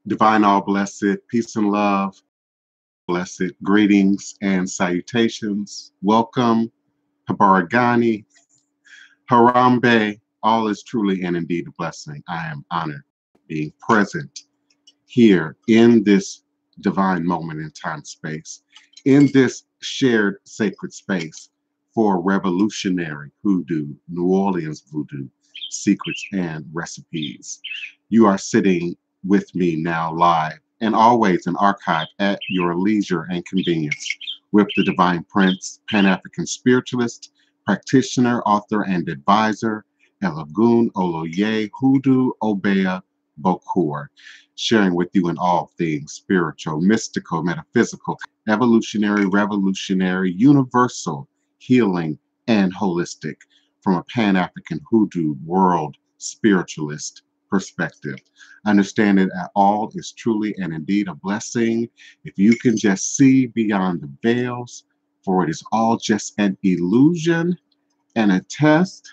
Divine all blessed, peace and love, blessed greetings and salutations. Welcome, Habaragani, Harambe. All is truly and indeed a blessing. I am honored being present here in this divine moment in time space, in this shared sacred space for revolutionary hoodoo, New Orleans voodoo, secrets and recipes. You are sitting with me now live and always in archive at your leisure and convenience with the Divine Prince, Pan-African spiritualist, practitioner, author, and advisor, Elagun Oloye Hoodoo Obeah Bokur, sharing with you in all things spiritual, mystical, metaphysical, evolutionary, revolutionary, universal, healing, and holistic from a Pan-African hoodoo world spiritualist perspective. Understanding that all is truly and indeed a blessing if you can just see beyond the veils, for it is all just an illusion and a test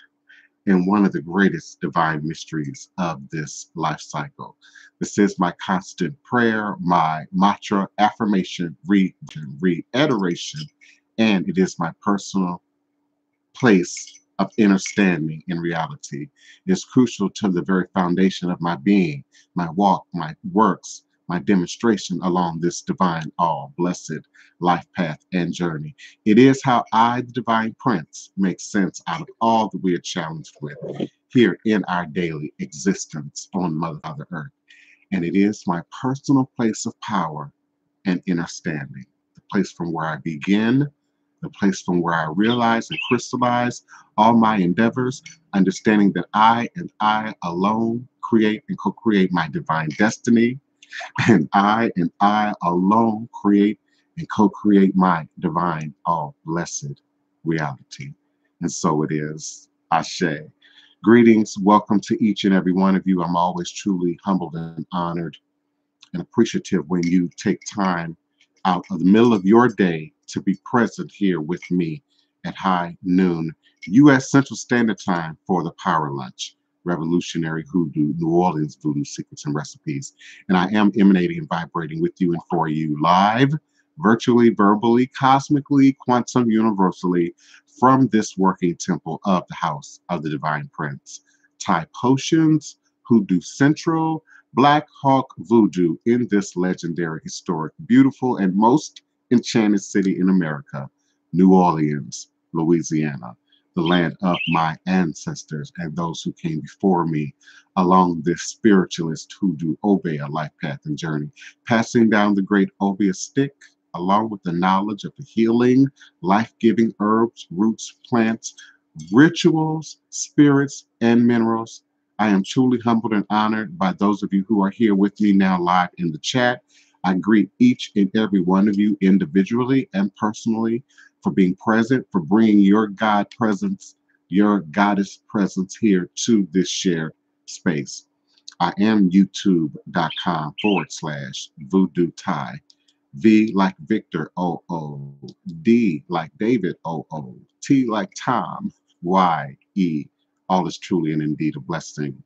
in one of the greatest divine mysteries of this life cycle. This is my constant prayer, my mantra, affirmation, reiteration, and it is my personal place of inner standing in reality. It is crucial to the very foundation of my being, my walk, my works, my demonstration along this divine, all blessed life path and journey. It is how I, the Divine Prince, make sense out of all that we are challenged with here in our daily existence on Mother Earth. And it is my personal place of power and inner standing, the place from where I begin, the place from where I realize and crystallize all my endeavors, understanding that I and I alone create and co-create my divine destiny, and I alone create and co-create my divine, all blessed reality. And so it is. Ashe. Greetings, welcome to each and every one of you. I'm always truly humbled and honored and appreciative when you take time out of the middle of your day to be present here with me at high noon, U.S. Central Standard Time for the Power Lunch, Revolutionary Hoodoo, New Orleans Voodoo Secrets and Recipes. And I am emanating and vibrating with you and for you live, virtually, verbally, cosmically, quantum, universally, from this working temple of the House of the Divine Prince. Thai Potions, Hoodoo Central, Black Hawk Voodoo in this legendary, historic, beautiful, and most enchanted city in America, New Orleans, Louisiana, the land of my ancestors and those who came before me along this spiritualist hoodoo Obeah life path and journey, passing down the great Obeah stick along with the knowledge of the healing, life-giving herbs, roots, plants, rituals, spirits, and minerals. I am truly humbled and honored by those of you who are here with me now live in the chat. I greet each and every one of you individually and personally for being present, for bringing your God presence, your goddess presence here to this shared space. I am youtube.com/voodoo Thai. V like Victor, O-O. D like David, O-O. T like Tom, Y-E. All is truly and indeed a blessing.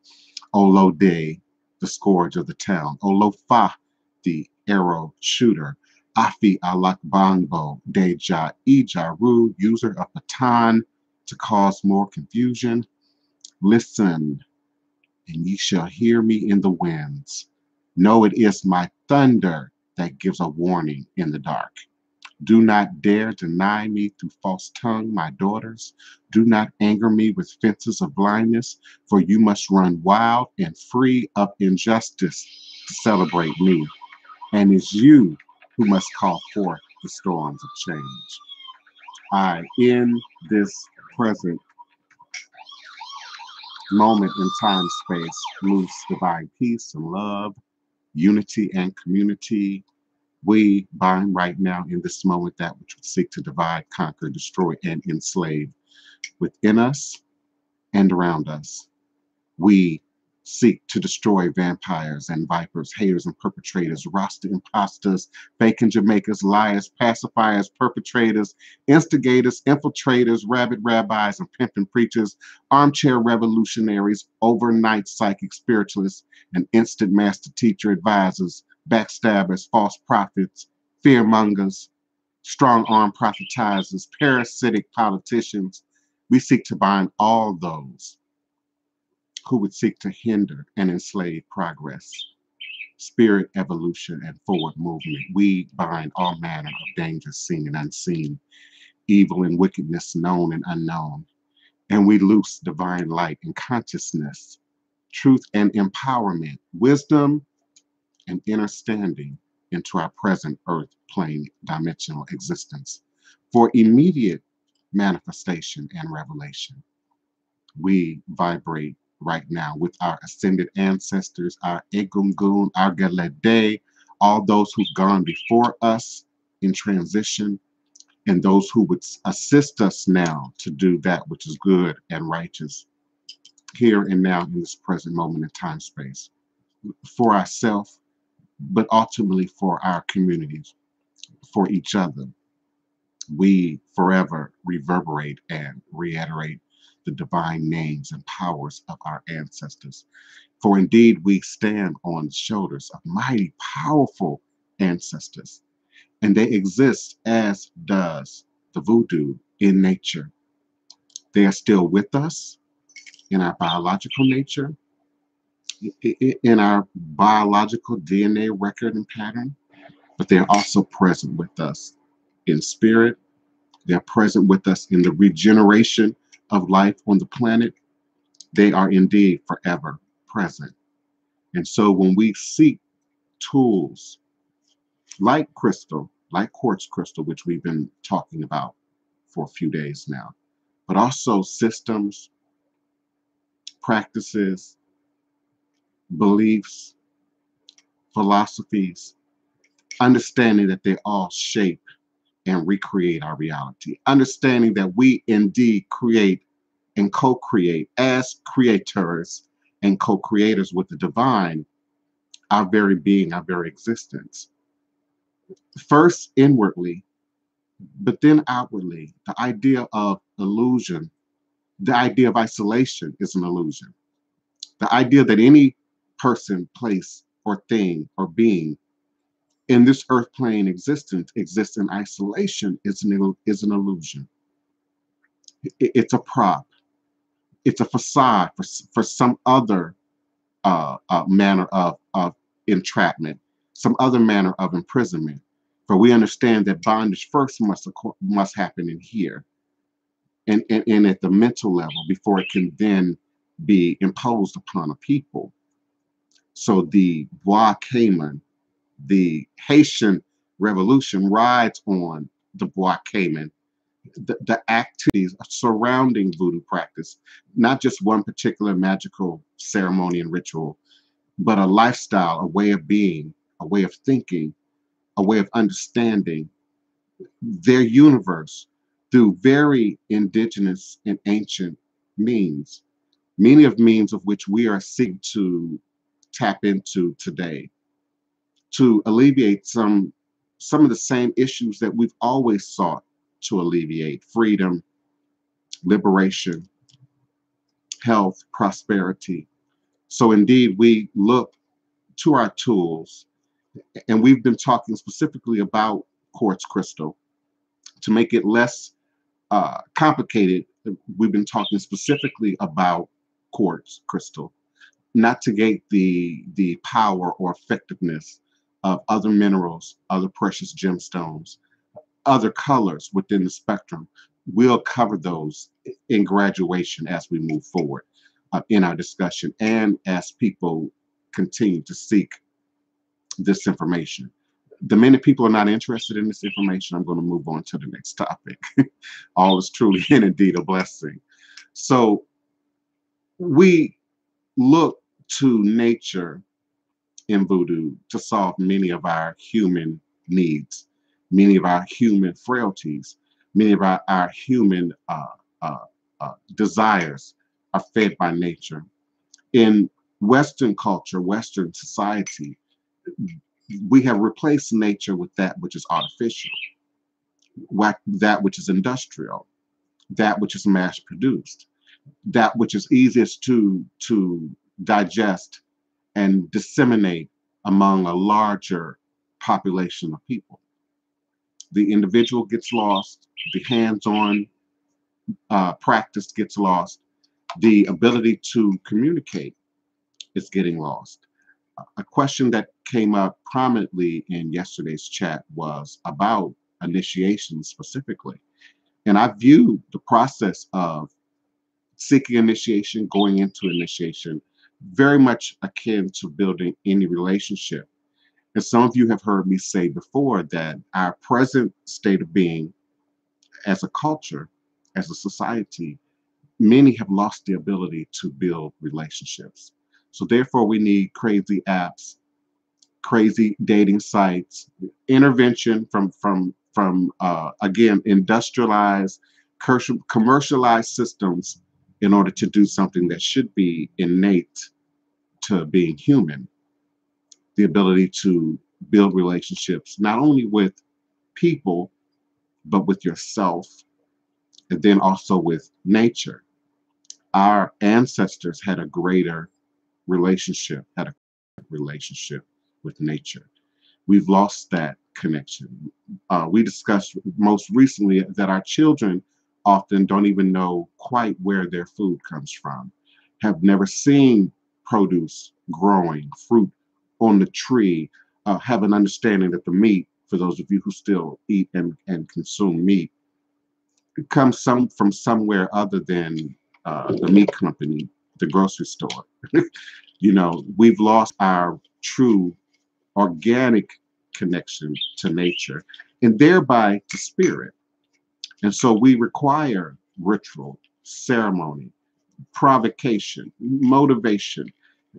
Olo De, the scourge of the town. Olo Fa, the arrow shooter. Afi Alak Bangbo, Deja Ijaru, user of baton to cause more confusion. Listen, and ye shall hear me in the winds. Know it is my thunder that gives a warning in the dark. Do not dare deny me through false tongue, my daughters. Do not anger me with fences of blindness, for you must run wild and free of injustice to celebrate me. And it's you who must call forth the storms of change. I, in this present moment in time space, loose divine peace and love, unity and community. We bind right now in this moment that which would seek to divide, conquer, destroy, and enslave within us and around us. We seek to destroy vampires and vipers, haters and perpetrators, roster imposters, bacon Jamaicans, liars, pacifiers, perpetrators, instigators, infiltrators, rabid rabbis and pimping preachers, armchair revolutionaries, overnight psychic spiritualists, and instant master teacher advisors, backstabbers, false prophets, fearmongers, strong-arm prophetizers, parasitic politicians. We seek to bind all those who would seek to hinder and enslave progress, spirit evolution, and forward movement. We bind all manner of danger seen and unseen, evil and wickedness known and unknown, and we loose divine light and consciousness, truth and empowerment, wisdom and understanding into our present earth plane dimensional existence for immediate manifestation and revelation. We vibrate right now with our ascended ancestors, our Egungun, our Galade, all those who've gone before us in transition, and those who would assist us now to do that which is good and righteous here and now in this present moment in time space for ourselves, but ultimately for our communities, for each other. We forever reverberate and reiterate the divine names and powers of our ancestors. For indeed, we stand on the shoulders of mighty, powerful ancestors, and they exist as does the voodoo in nature. They are still with us in our biological nature, in our biological DNA record and pattern, but they're also present with us in spirit. They're present with us in the regeneration of life on the planet. They are indeed forever present. And so when we seek tools like crystal, like quartz crystal, which we've been talking about for a few days now, but also systems, practices, beliefs, philosophies, understanding that they all shape and recreate our reality, understanding that we indeed create and co-create as creators and co-creators with the divine, our very being, our very existence. First inwardly, but then outwardly. The idea of illusion, the idea of isolation is an illusion. The idea that any person, place, or thing or being in this earth plane existence exists in isolation is an illusion. It's a prop. It's a facade for some other manner of entrapment, some other manner of imprisonment. For we understand that bondage first must happen in here and at the mental level before it can then be imposed upon a people. So the Bois Cayman, the Haitian Revolution rides on the Bois Cayman, the activities surrounding voodoo practice, not just one particular magical ceremony and ritual, but a lifestyle, a way of being, a way of thinking, a way of understanding their universe through very indigenous and ancient means, many of means of which we are seeking to tap into today to alleviate some of the same issues that we've always sought to alleviate: freedom, liberation, health, prosperity. So indeed, we look to our tools, and we've been talking specifically about quartz crystal. To make it less complicated, we've been talking specifically about quartz crystal, not to negate the power or effectiveness of other minerals, other precious gemstones, other colors within the spectrum. We'll cover those in graduation as we move forward in our discussion and as people continue to seek this information. The minute people are not interested in this information, I'm going to move on to the next topic. All is truly and indeed a blessing. So we look to nature in voodoo to solve many of our human needs, many of our human frailties, many of our human desires are fed by nature. In Western culture, Western society, we have replaced nature with that which is artificial, that which is industrial, that which is mass produced, that which is easiest to digest and disseminate among a larger population of people. The individual gets lost, the hands-on practice gets lost, the ability to communicate is getting lost. A question that came up prominently in yesterday's chat was about initiation specifically. And I view the process of seeking initiation, going into initiation, very much akin to building any relationship. And some of you have heard me say before that our present state of being as a culture, as a society, many have lost the ability to build relationships. So therefore, we need crazy apps, crazy dating sites, intervention from again industrialized, commercialized systems in order to do something that should be innate to being human. The ability to build relationships not only with people but with yourself, and then also with nature. Our ancestors had a greater had a relationship with nature. We've lost that connection. We discussed most recently that our children often don't even know quite where their food comes from, have never seen produce growing, fruit on the tree, have an understanding that the meat, for those of you who still eat and consume meat, it comes from somewhere other than the meat company, the grocery store. We've lost our true organic connection to nature and thereby to spirit. And so we require ritual, ceremony, provocation, motivation,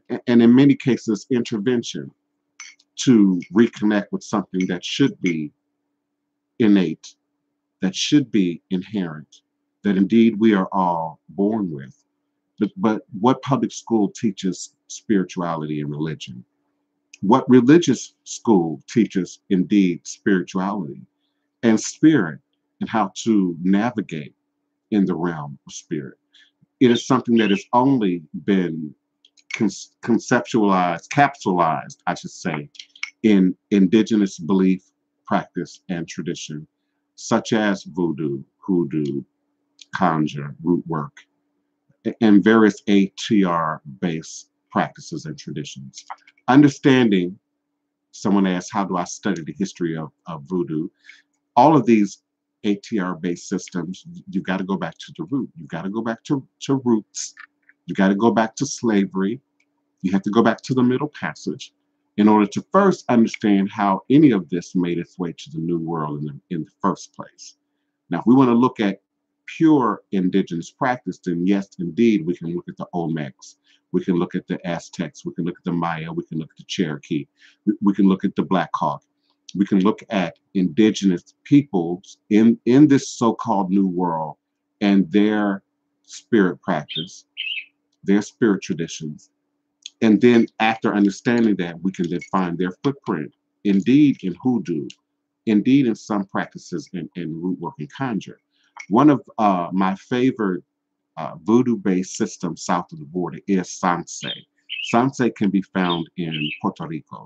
and in many cases, intervention to reconnect with something that should be innate, that should be inherent, that indeed we are all born with. But what public school teaches spirituality and religion? What religious school teaches indeed spirituality and spirit and how to navigate in the realm of spirit? It is something that has only been conceptualized, capsulized, I should say, in indigenous belief, practice, and tradition, such as voodoo, hoodoo, conjure, root work, and various ATR-based practices and traditions. Understanding, someone asked, how do I study the history of voodoo? All of these ATR-based systems, you've got to go back to the root. You've got to go back to roots. You've got to go back to slavery. You have to go back to the Middle Passage in order to first understand how any of this made its way to the New World in the first place. Now, if we want to look at pure indigenous practice, then yes, indeed, we can look at the Olmecs. We can look at the Aztecs. We can look at the Maya. We can look at the Cherokee. We can look at the Black Hawk. We can look at indigenous peoples in this so-called New World and their spirit practice, their spirit traditions. And then after understanding that, we can then find their footprint, indeed in hoodoo, indeed in some practices in root work and conjure. One of my favorite voodoo-based systems south of the border is Sanse. Sanse can be found in Puerto Rico.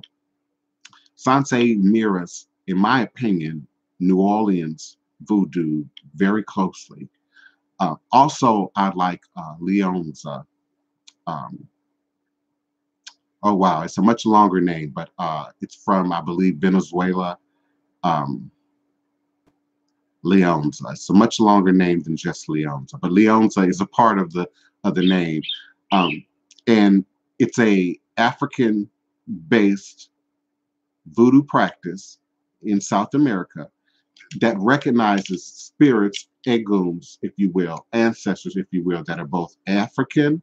Sanse mirrors, in my opinion, New Orleans voodoo very closely. Also, I like Leonza. Oh, wow, it's a much longer name, but it's from, I believe, Venezuela. Um, Leonza. It's a much longer name than just Leonza, but Leonza is a part of the name, and it's a African-based voodoo practice in South America that recognizes spirits, egums, if you will, ancestors, if you will, that are both African,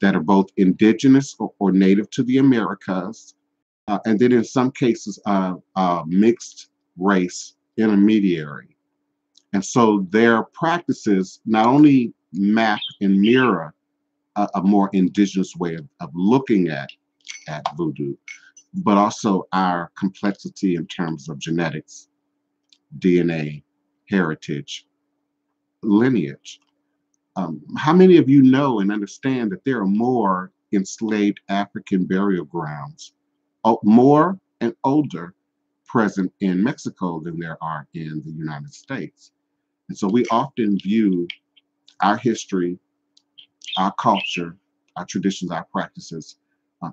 that are both indigenous or native to the Americas, and then in some cases, mixed race intermediary. And so their practices not only map and mirror a more indigenous way of looking at voodoo, but also our complexity in terms of genetics, DNA, heritage, lineage. How many of you know and understand that there are more enslaved African burial grounds, more and older, present in Mexico than there are in the United States? And so we often view our history, our culture, our traditions, our practices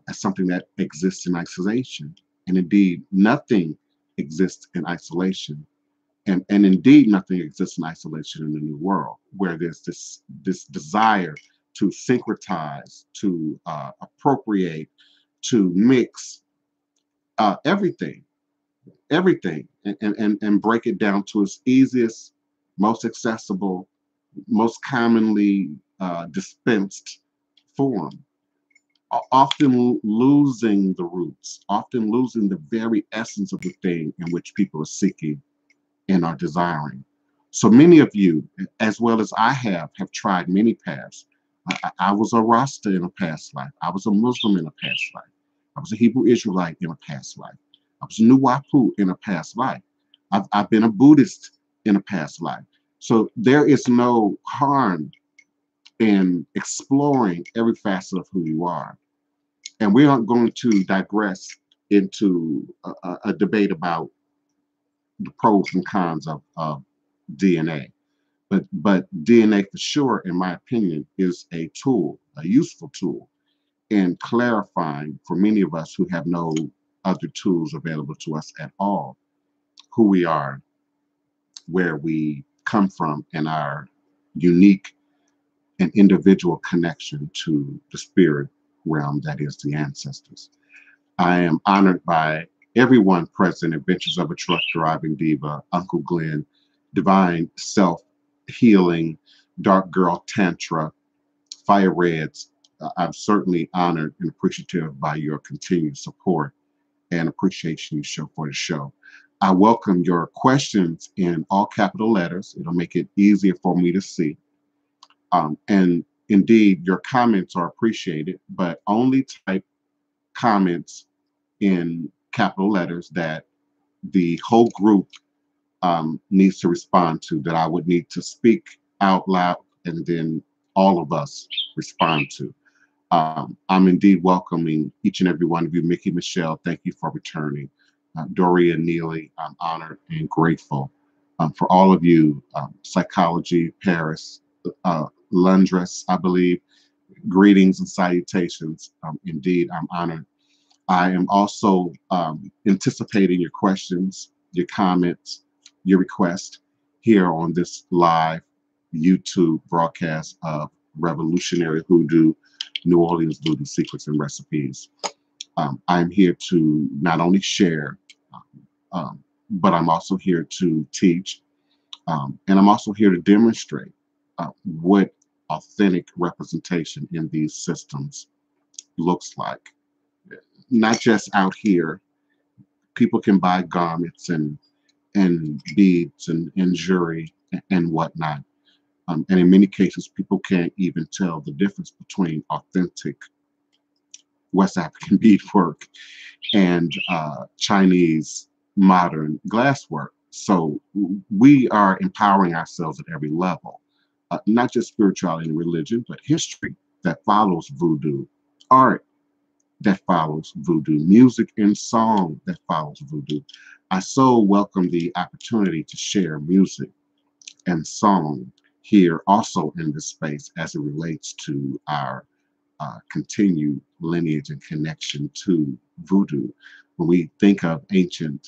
as something that exists in isolation. And indeed, nothing exists in isolation. And indeed, nothing exists in isolation in the New World, where there's this desire to syncretize, to appropriate, to mix everything, and break it down to its easiest, most accessible, most commonly dispensed form, often losing the roots, often losing the very essence of the thing in which people are seeking and are desiring. So many of you, as well as I have tried many paths. I was a Rasta in a past life. I was a Muslim in a past life. I was a Hebrew Israelite in a past life. I was a Nuwapu in a past life. I've been a Buddhist in a past life. So there is no harm in exploring every facet of who you are. And we aren't going to digress into a debate about the pros and cons of DNA. But DNA for sure, in my opinion, is a tool, a useful tool in clarifying for many of us who have no other tools available to us at all, who we are, where we come from, and our unique and individual connection to the spirit realm that is the ancestors. I am honored by everyone present: Adventures of a Truck Driving Diva, Uncle Glenn, Divine Self Healing, Dark Girl Tantra, Fire Reds. I'm certainly honored and appreciative by your continued support and appreciation you show for the show. I welcome your questions in all capital letters. It'll make it easier for me to see. And indeed, your comments are appreciated, but only type comments in capital letters that the whole group needs to respond to, that I would need to speak out loud and then all of us respond to. I'm indeed welcoming each and every one of you. Mickey, Michelle, thank you for returning. Doria, Neely, I'm honored and grateful for all of you. Psychology, Paris, Lundress, I believe. Greetings and salutations. Indeed, I'm honored. I am also anticipating your questions, your comments, your requests here on this live YouTube broadcast of Revolutionary Hoodoo, New Orleans Voodoo Secrets and Recipes. I'm here to not only share, but I'm also here to teach, and I'm also here to demonstrate what authentic representation in these systems looks like. Not just out here. People can buy garments and beads and jewelry and whatnot. And in many cases, people can't even tell the difference between authentic West African beadwork and Chinese modern glasswork. So we are empowering ourselves at every level, not just spirituality and religion, but history that follows voodoo, art that follows voodoo, music and song that follows voodoo. I so welcome the opportunity to share music and song here also in this space as it relates to our continued lineage and connection to voodoo. When we think of ancient,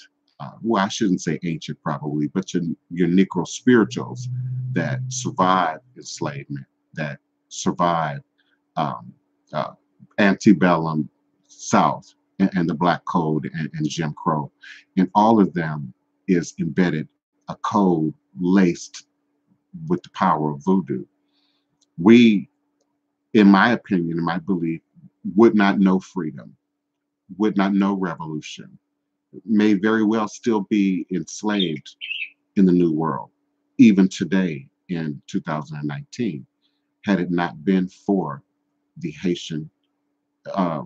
well, I shouldn't say ancient probably, but your Negro spirituals that survived enslavement, that survived um, uh, antebellum South and the Black Code and Jim Crow. In all of them is embedded a code laced with the power of voodoo. We, in my opinion, in my belief, would not know freedom, would not know revolution, may very well still be enslaved in the New World, even today in 2019, had it not been for the Haitian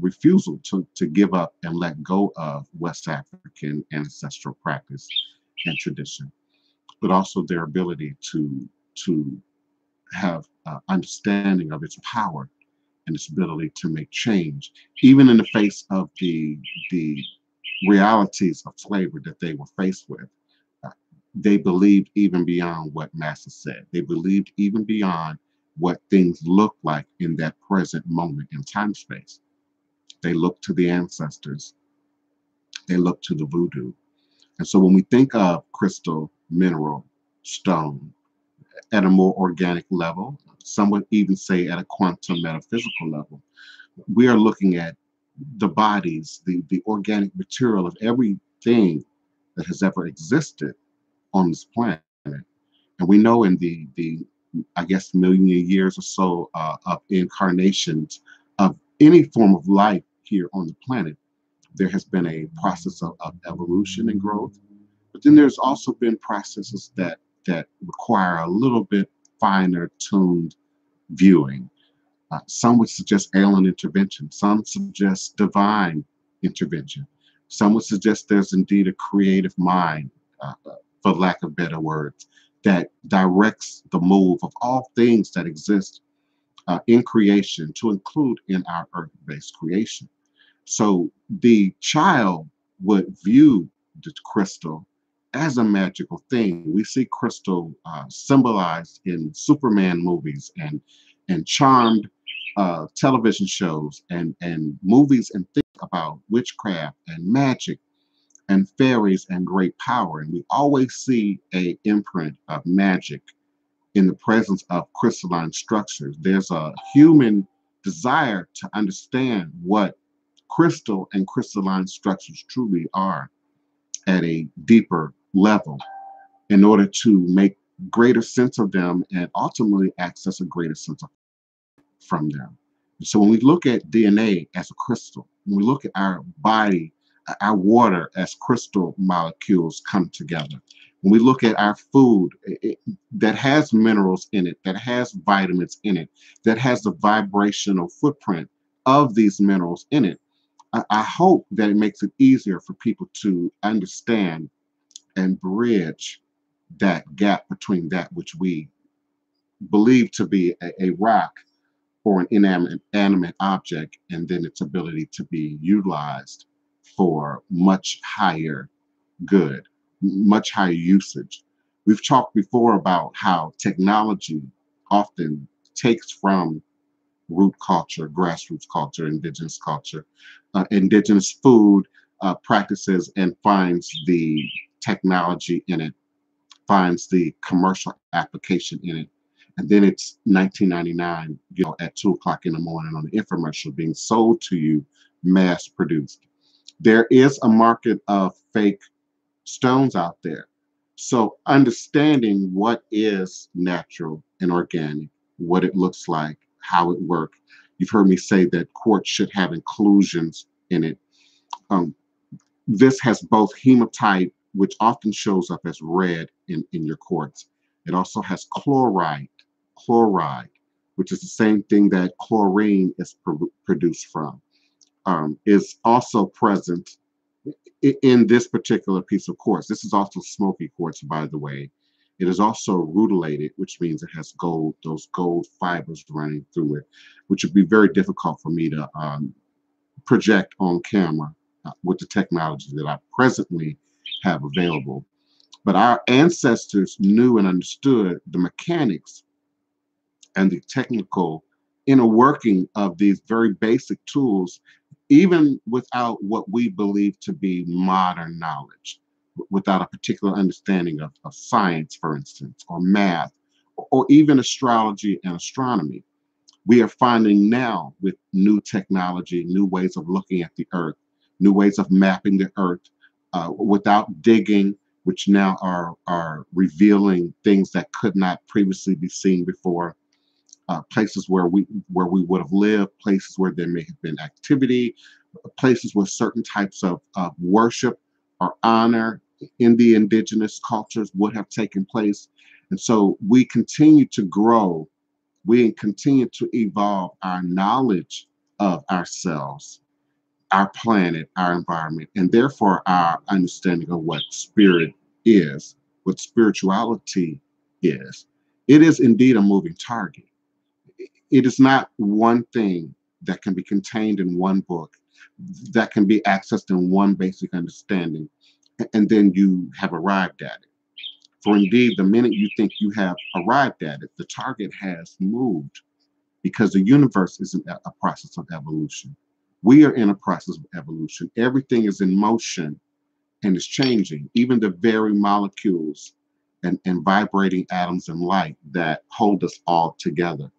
refusal to give up and let go of West African ancestral practice and tradition, but also their ability to have understanding of its power and its ability to make change, even in the face of the realities of slavery that they were faced with. Uh, they believed even beyond what Master said. They believed even beyond what things looked like in that present moment in time space. They looked to the ancestors. They looked to the voodoo. And so when we think of crystal, mineral, stone, at a more organic level, some would even say at a quantum metaphysical level, we are looking at the bodies, the organic material of everything that has ever existed on this planet. And we know in the I guess million years or so of incarnations of any form of life here on the planet, there has been a process of evolution and growth. But then there's also been processes that require a little bit finer tuned viewing. Some would suggest alien intervention. Some suggest divine intervention. Some would suggest there's indeed a creative mind, for lack of better words, that directs the move of all things that exist in creation, to include in our earth-based creation. So the child would view the crystal as a magical thing. We see crystal symbolized in Superman movies and charmed television shows and movies and things about witchcraft and magic and fairies and great power. And we always see a imprint of magic in the presence of crystalline structures. There's a human desire to understand what crystal and crystalline structures truly are at a deeper level in order to make greater sense of them and ultimately access a greater sense of from them. So when we look at DNA as a crystal, when we look at our body, our water as crystal molecules come together, when we look at our food that has minerals in it, that has vitamins in it, that has the vibrational footprint of these minerals in it, I hope that it makes it easier for people to understand and bridge that gap between that which we believe to be a rock or an inanimate object, and then its ability to be utilized for much higher good, much higher usage. We've talked before about how technology often takes from root culture, grassroots culture, indigenous food practices, and finds the technology in it, finds the commercial application in it. And then it's 1999, at 2 o'clock in the morning on the infomercial being sold to you, mass produced. There is a market of fake stones out there. So understanding what is natural and organic, what it looks like, how it works. You've heard me say that quartz should have inclusions in it. Um, this has both hematite, which often shows up as red in your quartz. It also has chloride, which is the same thing that chlorine is produced from, is also present in this particular piece of quartz. This is also smoky quartz, by the way. It is also rutilated, which means it has gold, those gold fibers running through it, which would be very difficult for me to project on camera with the technology that I presently have available. But our ancestors knew and understood the mechanics and the technical inner working of these very basic tools, even without what we believe to be modern knowledge, without a particular understanding of science, for instance, or math, or even astrology and astronomy. We are finding now with new technology, new ways of looking at the earth, new ways of mapping the earth without digging, which now are revealing things that could not previously be seen before. Places where we would have lived, places where there may have been activity, places where certain types of worship or honor in the indigenous cultures would have taken place. And so we continue to grow We continue to evolve our knowledge of ourselves, our planet, our environment, and therefore our understanding of what spirit is, what spirituality is. It is indeed a moving target. It is not one thing that can be contained in one book, that can be accessed in one basic understanding, and then you have arrived at it. For indeed, the minute you think you have arrived at it, the target has moved, because the universe is a process of evolution. We are in a process of evolution. Everything is in motion and is changing, even the very molecules and vibrating atoms and light that hold us all together.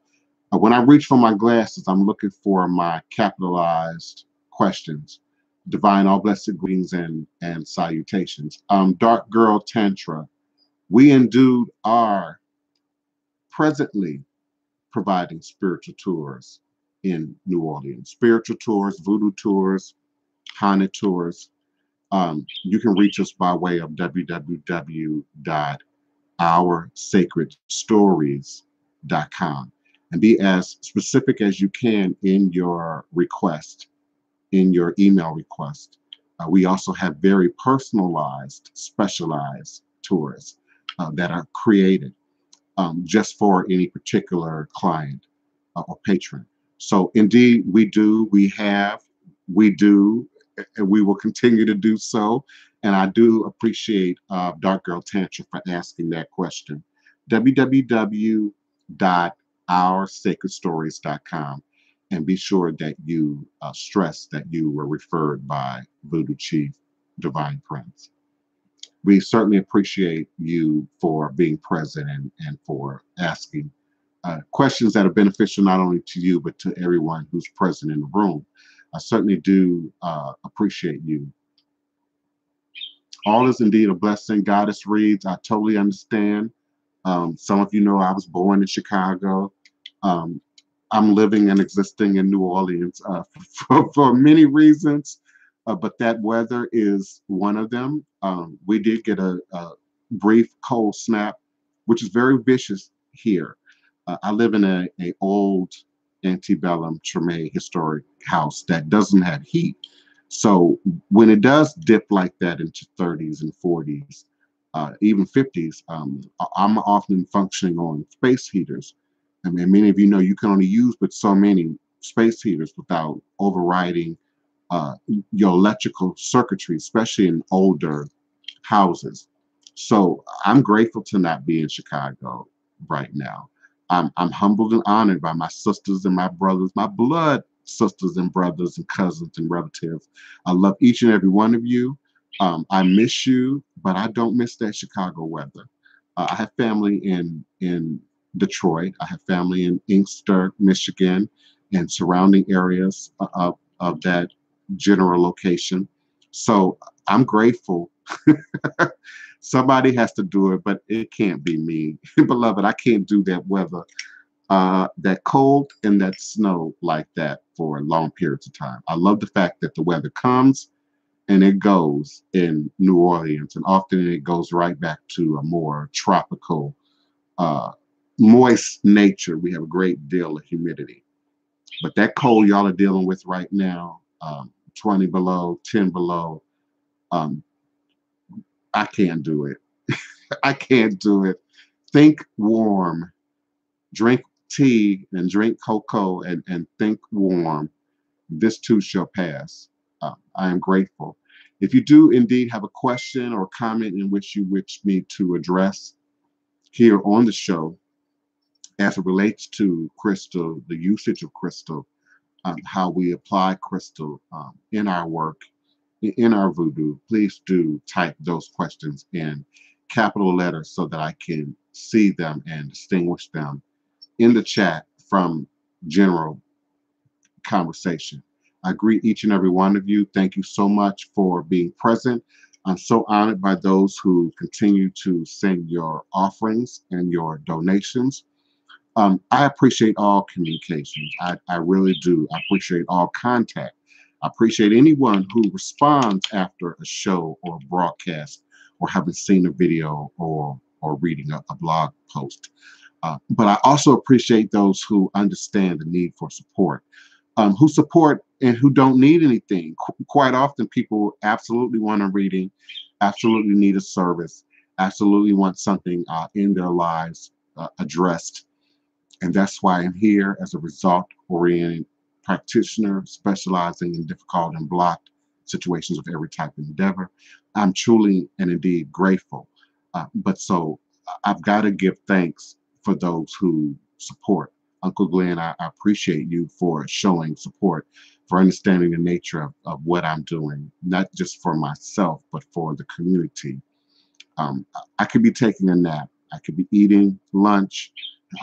When I reach for my glasses, I'm looking for my capitalized questions. Divine, all blessed greetings and salutations. Dark Girl Tantra, we indeed are presently providing spiritual tours in New Orleans. Spiritual tours, voodoo tours, haunted tours. You can reach us by way of www.oursacredstories.com and be as specific as you can in your request, in your email request. We also have very personalized, specialized tours that are created just for any particular client or patron. So indeed, we do, and we will continue to do so. And I do appreciate Dark Girl Tantra for asking that question. www.oursacredstories.com, and be sure that you stress that you were referred by Voodoo Chief DivinePrince. We certainly appreciate you for being present and for asking questions that are beneficial not only to you, but to everyone who's present in the room. I certainly do appreciate you. All is indeed a blessing. Goddess reads, I totally understand. Some of you know I was born in Chicago. Um, I'm living and existing in New Orleans for many reasons, but that weather is one of them. We did get a brief cold snap, which is very vicious here. I live in a old antebellum Treme historic house that doesn't have heat. So when it does dip like that into 30s and 40s, even 50s, I'm often functioning on space heaters. I mean, many of you know you can only use but so many space heaters without overriding your electrical circuitry, especially in older houses. So I'm grateful to not be in Chicago right now. I'm humbled and honored by my sisters and my brothers, my blood sisters and brothers and cousins and relatives. I love each and every one of you. I miss you, but I don't miss that Chicago weather. I have family in Detroit. I have family in Inkster, Michigan, and surrounding areas of that general location. So I'm grateful. Somebody has to do it, but it can't be me. Beloved, I can't do that weather, that cold and that snow like that for long periods of time. I love the fact that the weather comes and it goes in New Orleans, and often it goes right back to a more tropical, uh, moist nature. We have a great deal of humidity. But that cold y'all are dealing with right now, 20 below, 10 below, um, I can't do it. I can't do it. Think warm, drink tea and drink cocoa and think warm. This too shall pass. I am grateful. If you do indeed have a question or comment in which you wish me to address here on the show as it relates to crystal, the usage of crystal, how we apply crystal in our work, in our voodoo, please do type those questions in capital letters so that I can see them and distinguish them in the chat from general conversation. I greet each and every one of you. Thank you so much for being present. I'm so honored by those who continue to send your offerings and your donations. I appreciate all communications. I really do. I appreciate all contact. I appreciate anyone who responds after a show or a broadcast or having seen a video or reading a blog post. But I also appreciate those who understand the need for support, who support and who don't need anything. Quite often, people absolutely want a reading, absolutely need a service, absolutely want something in their lives addressed. And that's why I'm here as a result-oriented practitioner specializing in difficult and blocked situations of every type of endeavor. I'm truly and indeed grateful. But I've got to give thanks for those who support. Uncle Glenn, I appreciate you for showing support, for understanding the nature of what I'm doing, not just for myself, but for the community. Um, I could be taking a nap. I could be eating lunch.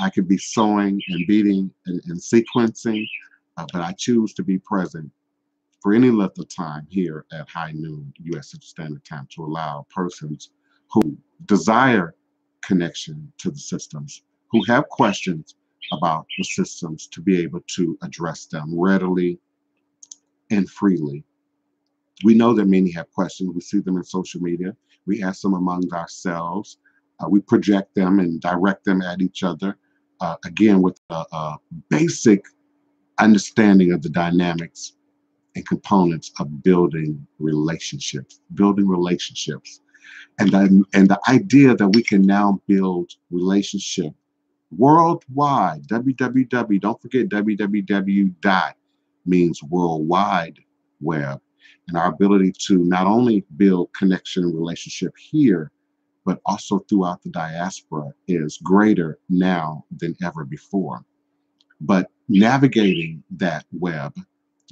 I could be sewing and beating and sequencing, but I choose to be present for any length of time here at high noon U.S. Central Standard Time to allow persons who desire connection to the systems, who have questions about the systems, to be able to address them readily and freely. We know that many have questions. We see them in social media. We ask them among ourselves. We project them and direct them at each other, again, with a basic understanding of the dynamics and components of building relationships, and the idea that we can now build relationship worldwide. www. Don't forget www dot means worldwide web, and our ability to not only build connection and relationship here, but also throughout the diaspora is greater now than ever before. But navigating that web,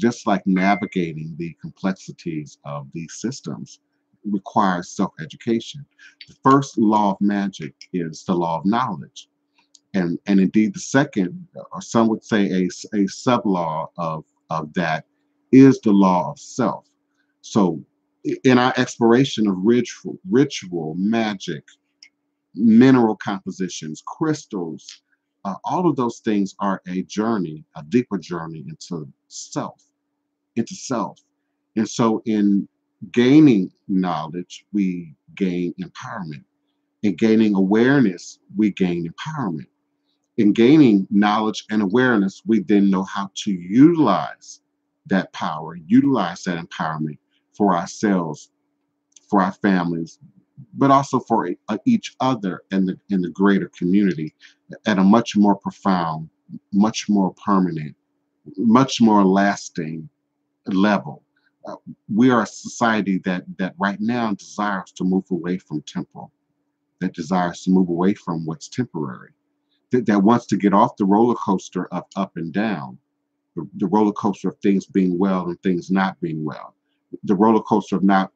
just like navigating the complexities of these systems, requires self-education. The first law of magic is the law of knowledge. And indeed, the second, or some would say a sub-law of that, is the law of self. So in our exploration of ritual, magic, mineral compositions, crystals, all of those things are a journey, a deeper journey into self. And so in gaining knowledge, we gain empowerment. In gaining awareness, we gain empowerment. In gaining knowledge and awareness, we then know how to utilize that power, utilize that empowerment for ourselves, for our families, but also for each other and in the greater community at a much more profound, much more permanent, much more lasting level. Uh, we are a society that right now desires to move away from temporal, that desires to move away from what's temporary, that wants to get off the roller coaster of up and down, the roller coaster of things being well and things not being well, the roller coaster of not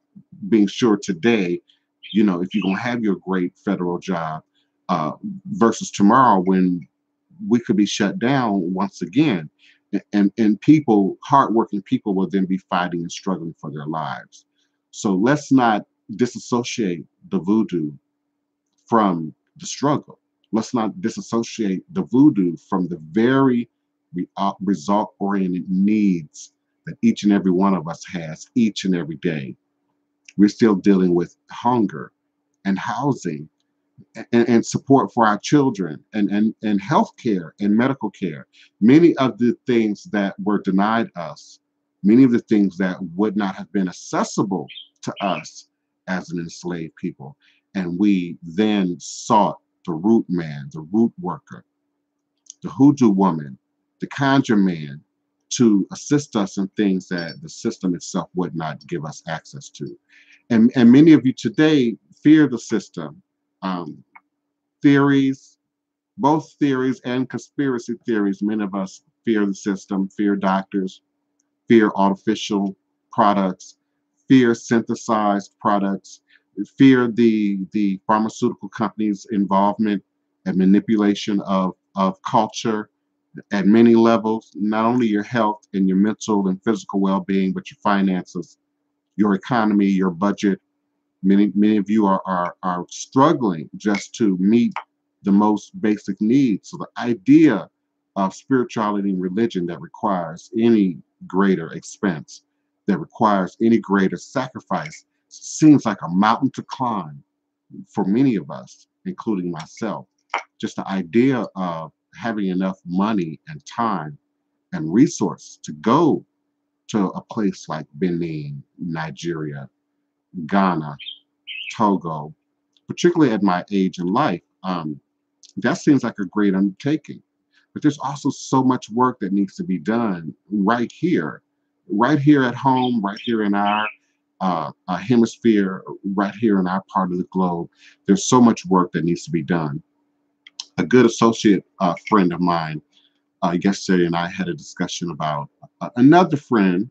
being sure today, if you're going to have your great federal job, uh, versus tomorrow when we could be shut down once again. And people, hardworking people, will then be fighting and struggling for their lives. So let's not disassociate the voodoo from the struggle. Let's not disassociate the voodoo from the very result-oriented needs that each and every one of us has each and every day. We're still dealing with hunger and housing and support for our children and health care and medical care. Many of the things that were denied us, many of the things that would not have been accessible to us as an enslaved people. And we then sought the root man, the root worker, the hoodoo woman, the conjure man, to assist us in things that the system itself would not give us access to. And many of you today fear the system. Um, Theories, both theories and conspiracy theories, many of us fear the system, fear doctors, fear artificial products, fear synthesized products, fear the pharmaceutical companies' involvement and manipulation of culture at many levels, not only your health and your mental and physical well-being, but your finances, your economy, your budget. Many of you are struggling just to meet the most basic needs. So the idea of spirituality and religion that requires any greater expense, that requires any greater sacrifice, seems like a mountain to climb for many of us, including myself. Just the idea of having enough money and time and resource to go to a place like Benin, Nigeria, Ghana, Togo, particularly at my age in life, that seems like a great undertaking. But there's also so much work that needs to be done right here at home, right here in our hemisphere, right here in our part of the globe. There's so much work that needs to be done. A good associate friend of mine yesterday and I had a discussion about another friend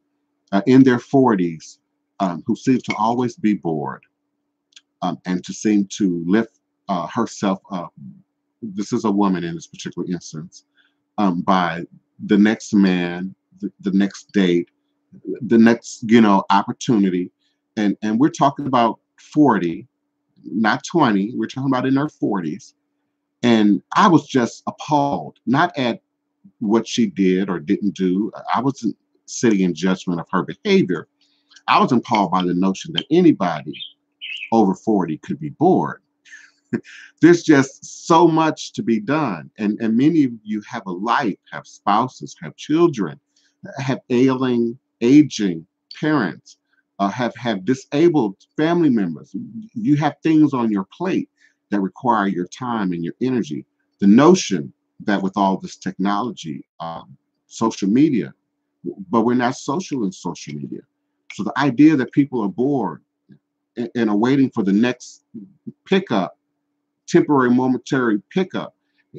in their 40s who seems to always be bored and to seem to lift herself up. This is a woman in this particular instance by the next man, the next date, the next opportunity, and we're talking about 40, not 20. We're talking about in her 40s, and I was just appalled, not at what she did or didn't do. I wasn't sitting in judgment of her behavior. I was appalled by the notion that anybody over 40 could be bored. There's just so much to be done. And many of you have a life, have spouses, have children, have aging parents, have disabled family members. You have things on your plate that require your time and your energy. The notion that with all this technology, social media, but we're not social in social media. So the idea that people are bored and are waiting for the next pickup, temporary, momentary pickup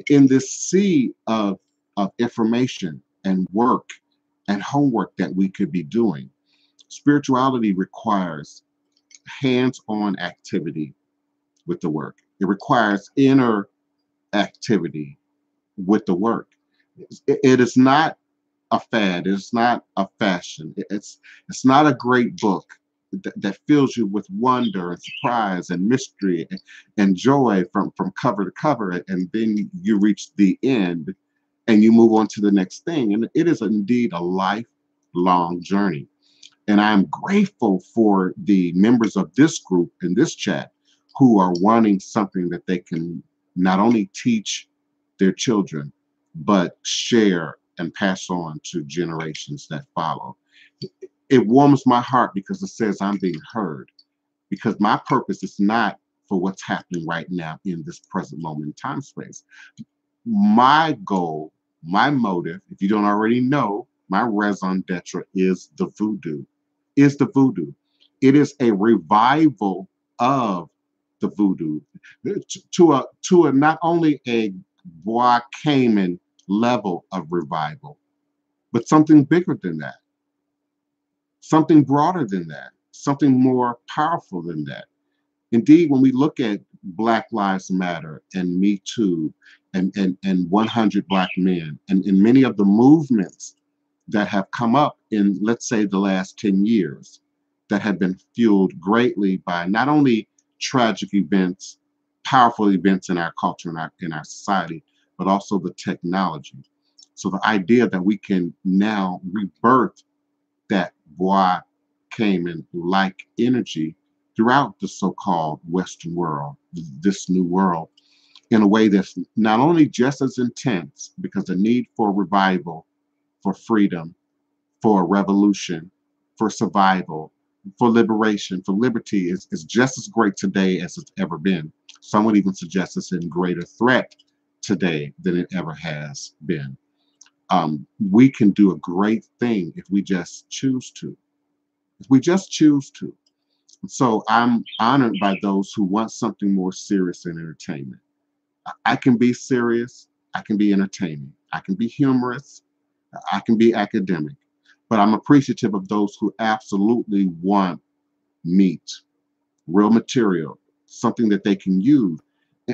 in this sea of information and work and homework that we could be doing. Spirituality requires hands-on activity with the work. It requires inner activity with the work. It is not a fad. It's not a fashion. It's not a great book that fills you with wonder and surprise and mystery and joy from cover to cover, and then you reach the end and you move on to the next thing. And it is indeed a lifelong journey. And I'm grateful for the members of this group in this chat who are wanting something that they can not only teach their children, but share and pass on to generations that follow. It warms my heart because it says I'm being heard, because my purpose is not for what's happening right now in this present moment in time space. My goal, my motive, if you don't already know, my raison d'etre is the voodoo, is the voodoo. It is a revival of the voodoo to a not only a Bois Cayman level of revival, but something bigger than that, something broader than that, something more powerful than that. Indeed, when we look at Black Lives Matter and Me Too and 100 Black men and many of the movements that have come up in, let's say, the last 10 years that have been fueled greatly by not only tragic events, powerful events in our culture and in our society, but also the technology. So the idea that we can now rebirth that Bois Cayman like energy throughout the so-called Western world, this new world, in a way that's not only just as intense, because the need for revival, for freedom, for revolution, for survival, for liberation, for liberty is just as great today as it's ever been. Some would even suggest it's in greater threat today than it ever has been. We can do a great thing if we just choose to. If we just choose to. So I'm honored by those who want something more serious than entertainment. I can be serious. I can be entertaining. I can be humorous. I can be academic. But I'm appreciative of those who absolutely want meat, real material, something that they can use.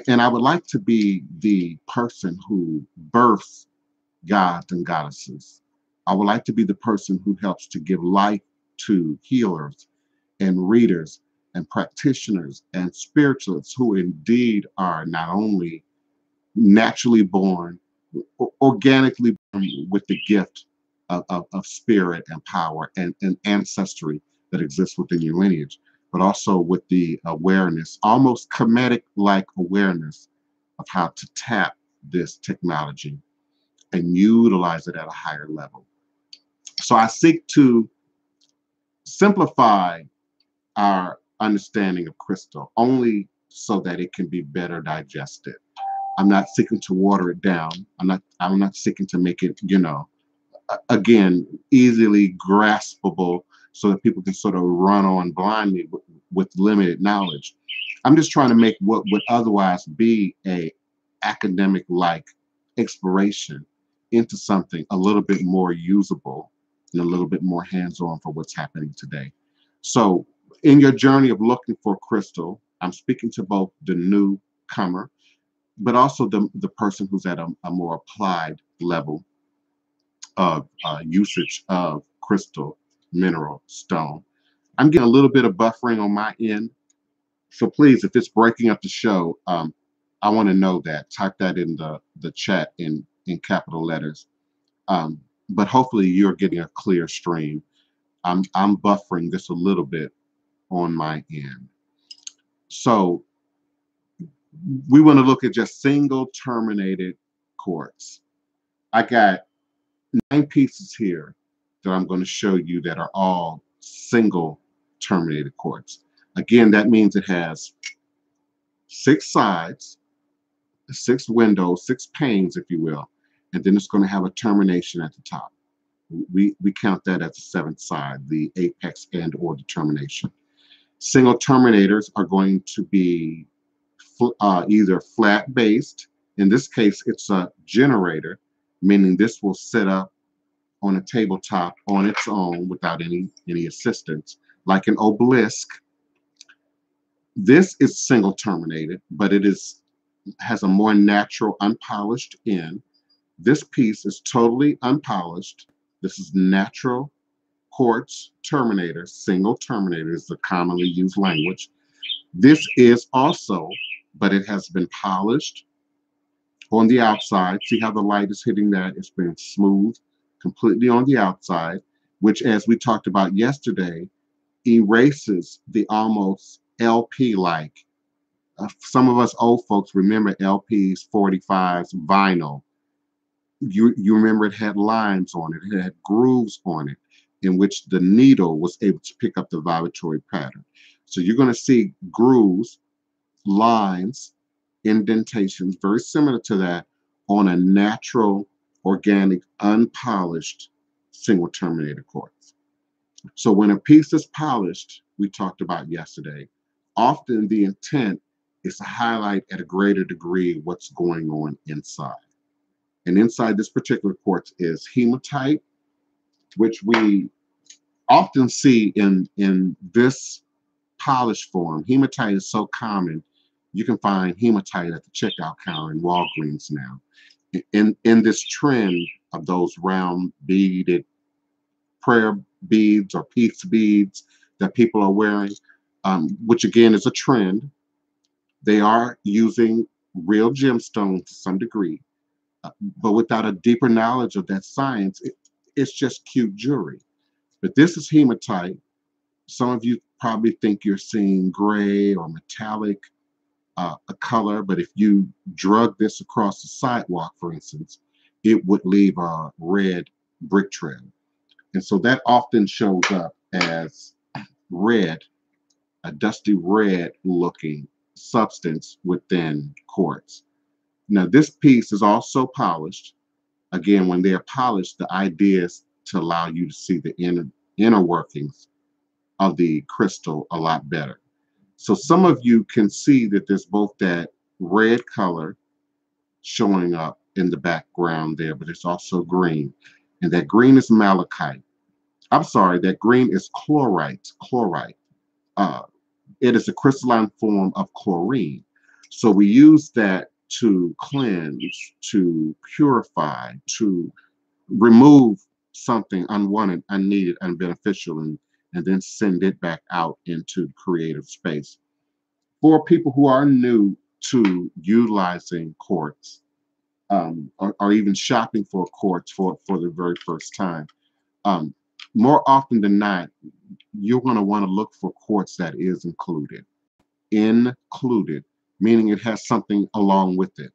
And I would like to be the person who births gods and goddesses. I would like to be the person who helps to give life to healers and readers and practitioners and spiritualists who indeed are not only naturally born, organically born with the gift of spirit and power and ancestry that exists within your lineage, but also with the awareness, almost comedic like awareness of how to tap this technology and utilize it at a higher level. So I seek to simplify our understanding of crystal only so that it can be better digested. I'm not seeking to water it down. I'm not seeking to make it, again, easily graspable so that people can sort of run on blindly with limited knowledge. I'm just trying to make what would otherwise be a academic-like exploration into something a little bit more usable and a little bit more hands-on for what's happening today. So in your journey of looking for crystal, I'm speaking to both the newcomer, but also the person who's at a more applied level of usage of crystal, mineral, stone. I'm getting a little bit of buffering on my end. So please, if it's breaking up the show, I want to know that. Type that in the chat in capital letters. But hopefully you're getting a clear stream. I'm buffering this a little bit on my end. So we want to look at just single terminated quartz. I got 9 pieces here that I'm going to show you that are all single terminated quartz. Again, that means it has 6 sides, 6 windows, 6 panes, if you will, and then it's going to have a termination at the top. We count that as the 7th side, the apex and or the termination. Single terminators are going to be either flat based. In this case, it's a generator, meaning this will sit up on a tabletop on its own without any assistance, like an obelisk. This is single terminated, but it has a more natural, unpolished end. This piece is totally unpolished. This is natural quartz terminator. Single terminator is the commonly used language. This is also, but it has been polished on the outside. See how the light is hitting that? It's been smooth completely on the outside, which, as we talked about yesterday, erases the almost LP-like. Some of us old folks remember LPs, 45s, vinyl. You remember it had lines on it. It had grooves on it in which the needle was able to pick up the vibratory pattern. So you're going to see grooves, lines, indentations, very similar to that on a natural, organic, unpolished, single terminated quartz. So when a piece is polished, we talked about yesterday, often the intent is to highlight at a greater degree what's going on inside. And inside this particular quartz is hematite, which we often see in this polished form. Hematite is so common, you can find hematite at the checkout counter in Walgreens now. In this trend of those round beaded prayer beads or peace beads that people are wearing, which again is a trend, they are using real gemstones to some degree, but without a deeper knowledge of that science, it's just cute jewelry. But this is hematite. Some of you probably think you're seeing gray or metallic a color, but if you drug this across the sidewalk, for instance, it would leave a red brick trail. And so that often shows up as red, a dusty red looking substance within quartz. Now, this piece is also polished. Again, when they're polished, the idea is to allow you to see the inner workings of the crystal a lot better. So some of you can see that there's both that red color showing up in the background there, but it's also green. And that green is malachite. I'm sorry, that green is chlorite. It is a crystalline form of chlorine. So we use that to cleanse, to purify, to remove something unwanted, unneeded, unbeneficial, and then send it back out into creative space. For people who are new to utilizing quartz, or even shopping for quartz for the very first time, more often than not, you're going to want to look for quartz that is included. meaning it has something along with it.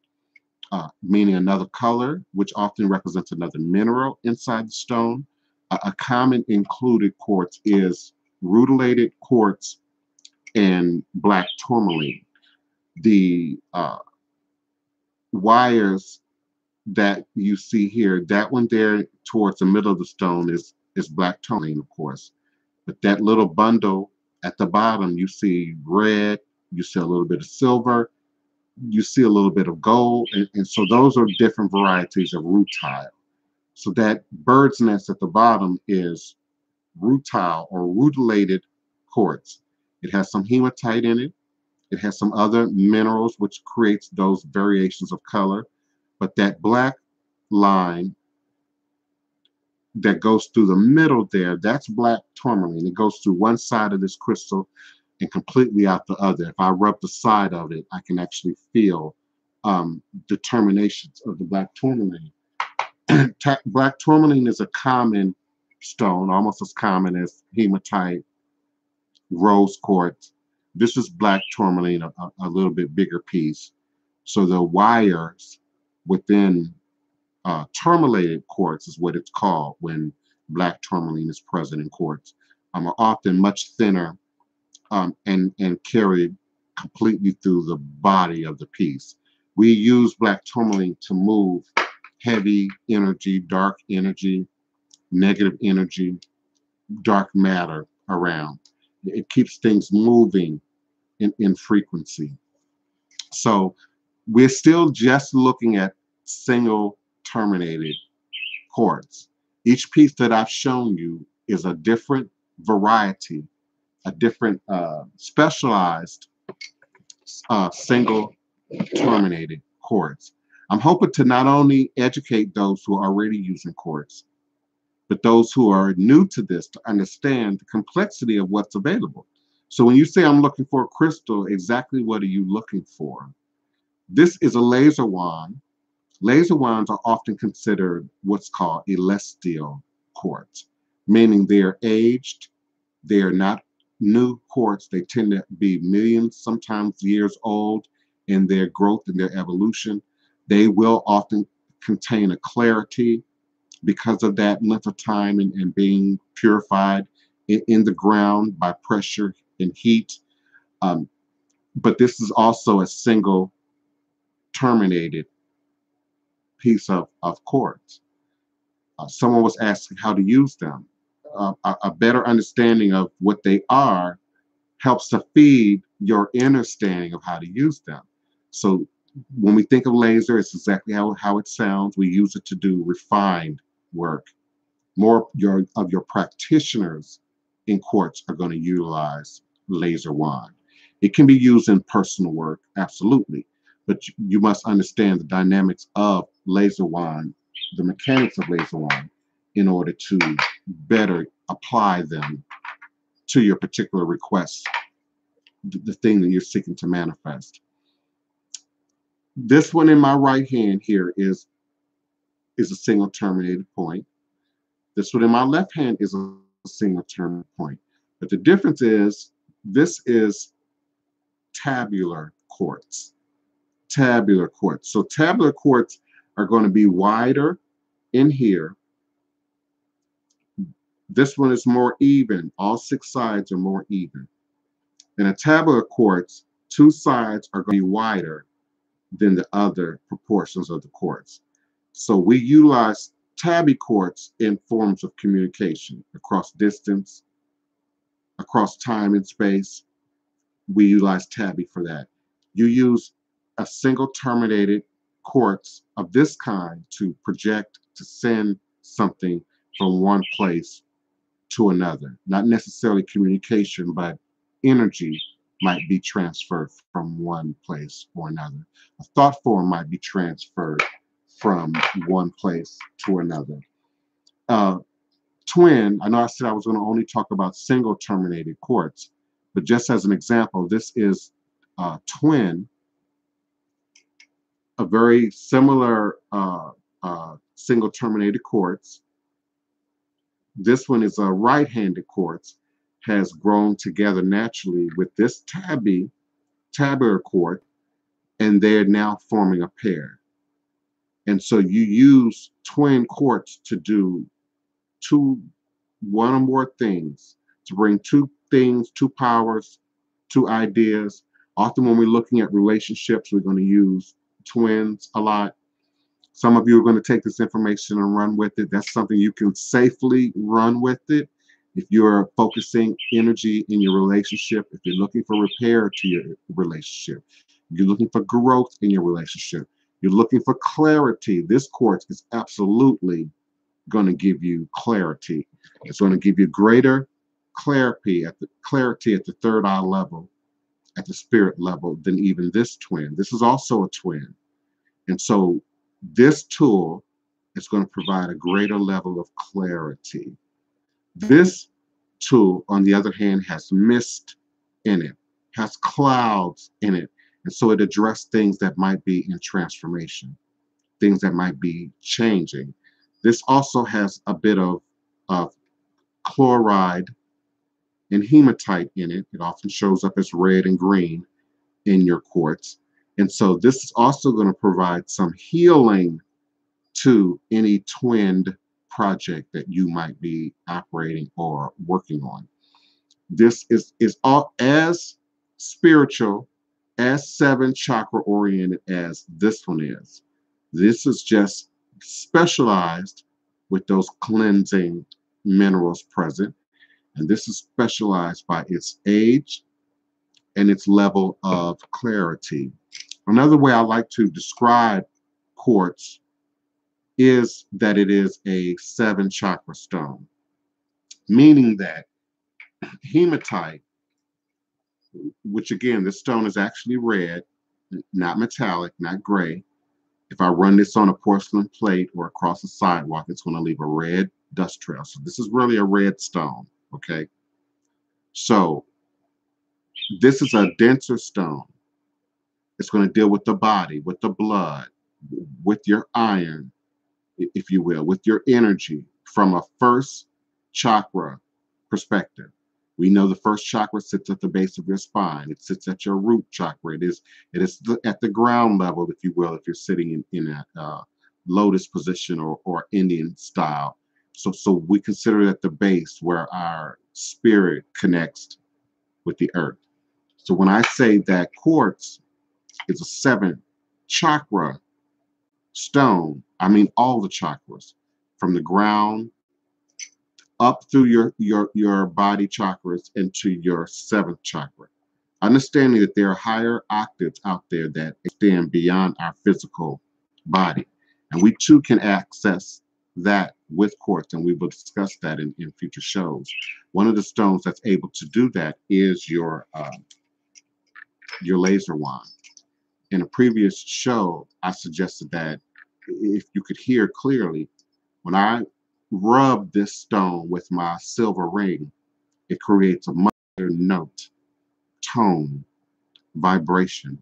Meaning another color, which often represents another mineral inside the stone. A common included quartz is rutilated quartz and black tourmaline. The wires that you see here, that one there towards the middle of the stone is black tourmaline, of course. But that little bundle at the bottom, you see red, you see a little bit of silver, you see a little bit of gold, and so those are different varieties of rutile. So that bird's nest at the bottom is rutile or rutilated quartz. It has some hematite in it. It has some other minerals which creates those variations of color. But that black line that goes through the middle there, that's black tourmaline. It goes through one side of this crystal and completely out the other. If I rub the side of it, I can actually feel the terminations of the black tourmaline. Black tourmaline is a common stone, almost as common as hematite, rose quartz. This is black tourmaline, a little bit bigger piece. So the wires within tourmalated quartz is what it's called when black tourmaline is present in quartz, are often much thinner and carried completely through the body of the piece. We use black tourmaline to move heavy energy, dark energy, negative energy, dark matter around. It keeps things moving in frequency. So we're still just looking at single terminated quartz. Each piece that I've shown you is a different variety, a different specialized single terminated quartz. I'm hoping to not only educate those who are already using quartz, but those who are new to this to understand the complexity of what's available. So when you say I'm looking for a crystal, exactly what are you looking for? This is a laser wand. Laser wands are often considered what's called celestial quartz, meaning they're aged, they're not new quartz. They tend to be millions, sometimes years old in their growth and their evolution. They will often contain a clarity because of that length of time and being purified in the ground by pressure and heat. But this is also a single terminated piece of quartz. Someone was asking how to use them. A better understanding of what they are helps to feed your understanding of how to use them. So when we think of laser, it's exactly how it sounds. We use it to do refined work. More of your practitioners in quartz are going to utilize laser wand. It can be used in personal work, absolutely, but you must understand the dynamics of laser wand, the mechanics of laser wand, in order to better apply them to your particular request, the thing that you're seeking to manifest. This one in my right hand here is a single terminated point. This one in my left hand is a single terminated point. But the difference is this is tabular quartz. Tabular quartz. So tabular quartz are going to be wider in here. This one is more even. All 6 sides are more even. In a tabular quartz, 2 sides are going to be wider than the other proportions of the quartz. So we utilize tabby quartz in forms of communication across distance, across time and space. We utilize tabby for that. You use a single terminated quartz of this kind to project, to send something from one place to another. Not necessarily communication, but energy might be transferred from one place or another. A thought form might be transferred from one place to another. Twin, I know I said I was going to only talk about single terminated quartz, but just as an example, this is twin, a very similar single terminated quartz. This one is a right-handed quartz, has grown together naturally with this tabular quartz. and they're now forming a pair. And so you use twin quartz to do one or more things, to bring two things, two powers, two ideas. Often when we're looking at relationships, we're going to use twins a lot. Some of you are going to take this information and run with it. That's something you can safely run with it. If you're focusing energy in your relationship, if you're looking for repair to your relationship, if you're looking for growth in your relationship, you're looking for clarity, this quartz is absolutely going to give you clarity. It's going to give you greater clarity at the third eye level, at the spirit level, than even this twin. This is also a twin. And so this tool is going to provide a greater level of clarity. This tool, on the other hand, has mist in it, has clouds in it. And so it addresses things that might be in transformation, things that might be changing. This also has a bit of chloride and hematite in it. It often shows up as red and green in your quartz. And so this is also going to provide some healing to any twinned project that you might be operating or working on. This is all as spiritual, as seven chakra oriented as this one is. This is just specialized with those cleansing minerals present. And this is specialized by its age and its level of clarity. Another way I like to describe quartz is that it is a seven chakra stone, meaning that hematite, which again, this stone is actually red, not metallic, not gray. If I run this on a porcelain plate or across a sidewalk, it's going to leave a red dust trail. So this is really a red stone, okay? So this is a denser stone. It's going to deal with the body, with the blood, with your iron, if you will, with your energy from a first chakra perspective. We know the first chakra sits at the base of your spine. It sits at your root chakra. It is at the ground level, if you will, if you're sitting in a lotus position or Indian style. So we consider it at the base where our spirit connects with the earth. So when I say that quartz is a seven chakra stone, I mean all the chakras, from the ground up through your body chakras into your seventh chakra. Understanding that there are higher octaves out there that extend beyond our physical body. And we too can access that with quartz, and we will discuss that in future shows. One of the stones that's able to do that is your laser wand. In a previous show, I suggested that if you could hear clearly, when I rub this stone with my silver ring, it creates a much better note, tone, vibration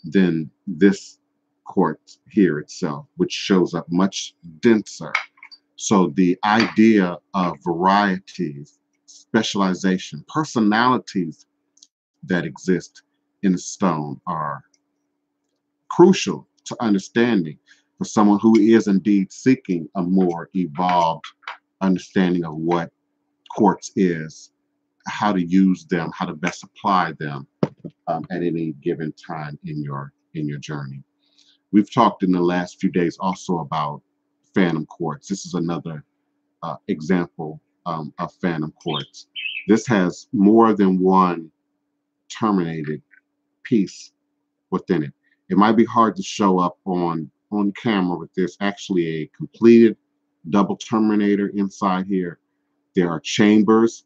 than this quartz here itself, which shows up much denser. So the idea of varieties, specialization, personalities that exist in stone are crucial to understanding for someone who is indeed seeking a more evolved understanding of what quartz is, how to use them, how to best apply them at any given time in your journey. We've talked in the last few days also about phantom quartz. This is another example of phantom quartz. This has more than one terminated piece within it. It might be hard to show up on camera, but there's actually a completed double terminator inside here. There are chambers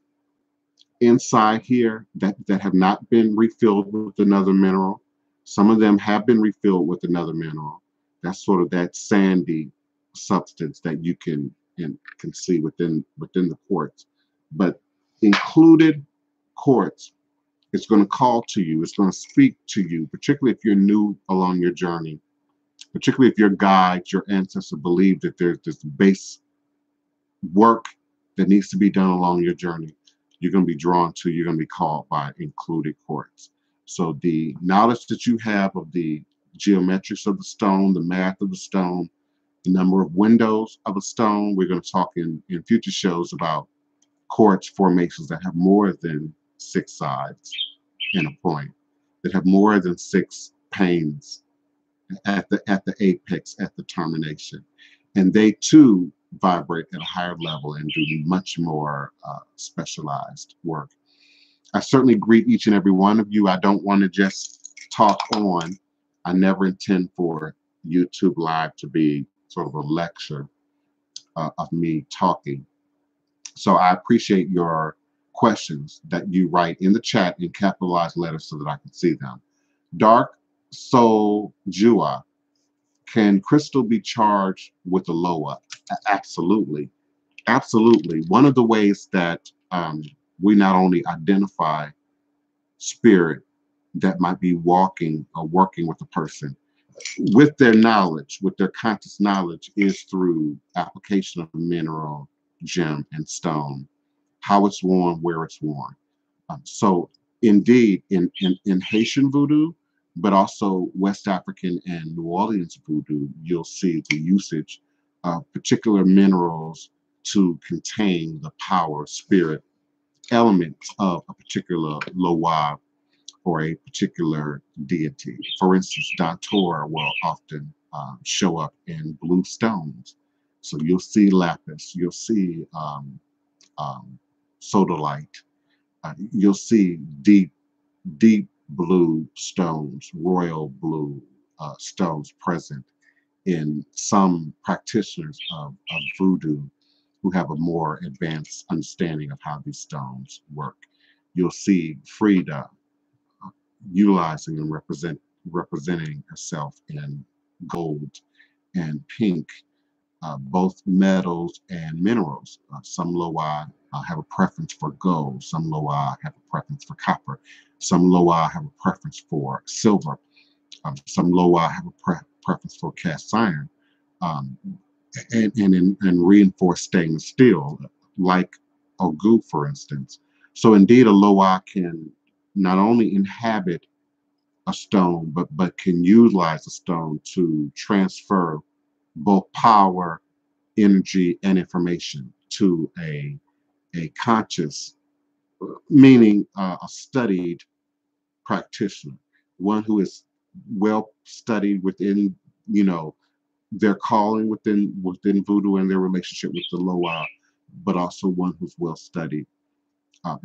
inside here that have not been refilled with another mineral. Some of them have been refilled with another mineral. That's sort of that sandy substance that you can see within the quartz. But included quartz, it's going to call to you. It's going to speak to you, particularly if you're new along your journey, particularly if your guides, your ancestors believe that there's this base work that needs to be done along your journey. You're going to be drawn to, you're going to be called by included quartz. So the knowledge that you have of the geometrics of the stone, the math of the stone, the number of windows of a stone. We're going to talk in future shows about quartz formations that have more than 6 sides in a point, that have more than 6 panes at the apex, at the termination, and they too vibrate at a higher level and do much more specialized work. I certainly greet each and every one of you. I don't want to just talk on. I never intend for YouTube Live to be sort of a lecture of me talking. So I appreciate your questions that you write in the chat in capitalized letters so that I can see them. Dark Soul Jua, can crystal be charged with a loa? Absolutely. Absolutely. One of the ways that we not only identify spirit that might be walking or working with a person with their knowledge, with their conscious knowledge, is through application of mineral, gem, and stone, how it's worn, where it's worn. So indeed, in Haitian voodoo, but also West African and New Orleans voodoo, you'll see the usage of particular minerals to contain the power, spirit, elements of a particular loa or a particular deity. For instance, Dator will often show up in blue stones. So you'll see lapis, you'll see sodalite, you'll see deep, deep blue stones, royal blue stones present in some practitioners of voodoo who have a more advanced understanding of how these stones work. You'll see Frida utilizing and representing herself in gold and pink, both metals and minerals. Some Loa have a preference for gold. Some Loa have a preference for copper. Some Loa have a preference for silver. Some Loa have a preference for cast iron, and reinforced stainless steel, like Ogu, for instance. So indeed, a Loa can not only inhabit a stone, but can utilize a stone to transfer both power, energy, and information to a conscious, meaning a studied practitioner, one who is well studied within, their calling within voodoo and their relationship with the Loa, but also one who's well studied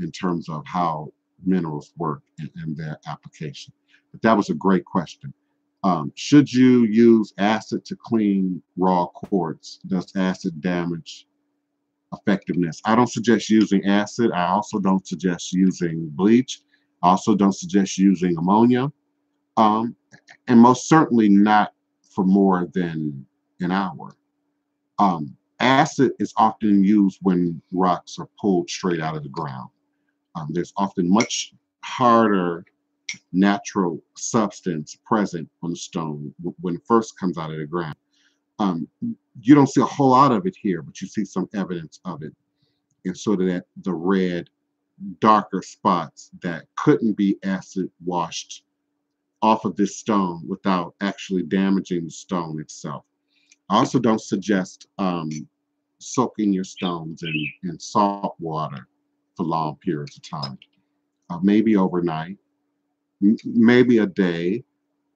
in terms of how minerals work and their application. But that was a great question. Should you use acid to clean raw quartz? Does acid damage effectiveness? I don't suggest using acid. I also don't suggest using bleach. I also don't suggest using ammonia. Um, and most certainly not for more than an hour. Acid is often used when rocks are pulled straight out of the ground. There's often much harder natural substance present on the stone when it first comes out of the ground. Um, you don't see a whole lot of it here, but you see some evidence of it in sort of that the red, darker spots that couldn't be acid washed off of this stone without actually damaging the stone itself. I also don't suggest soaking your stones in salt water for long periods of time. Maybe overnight, maybe a day,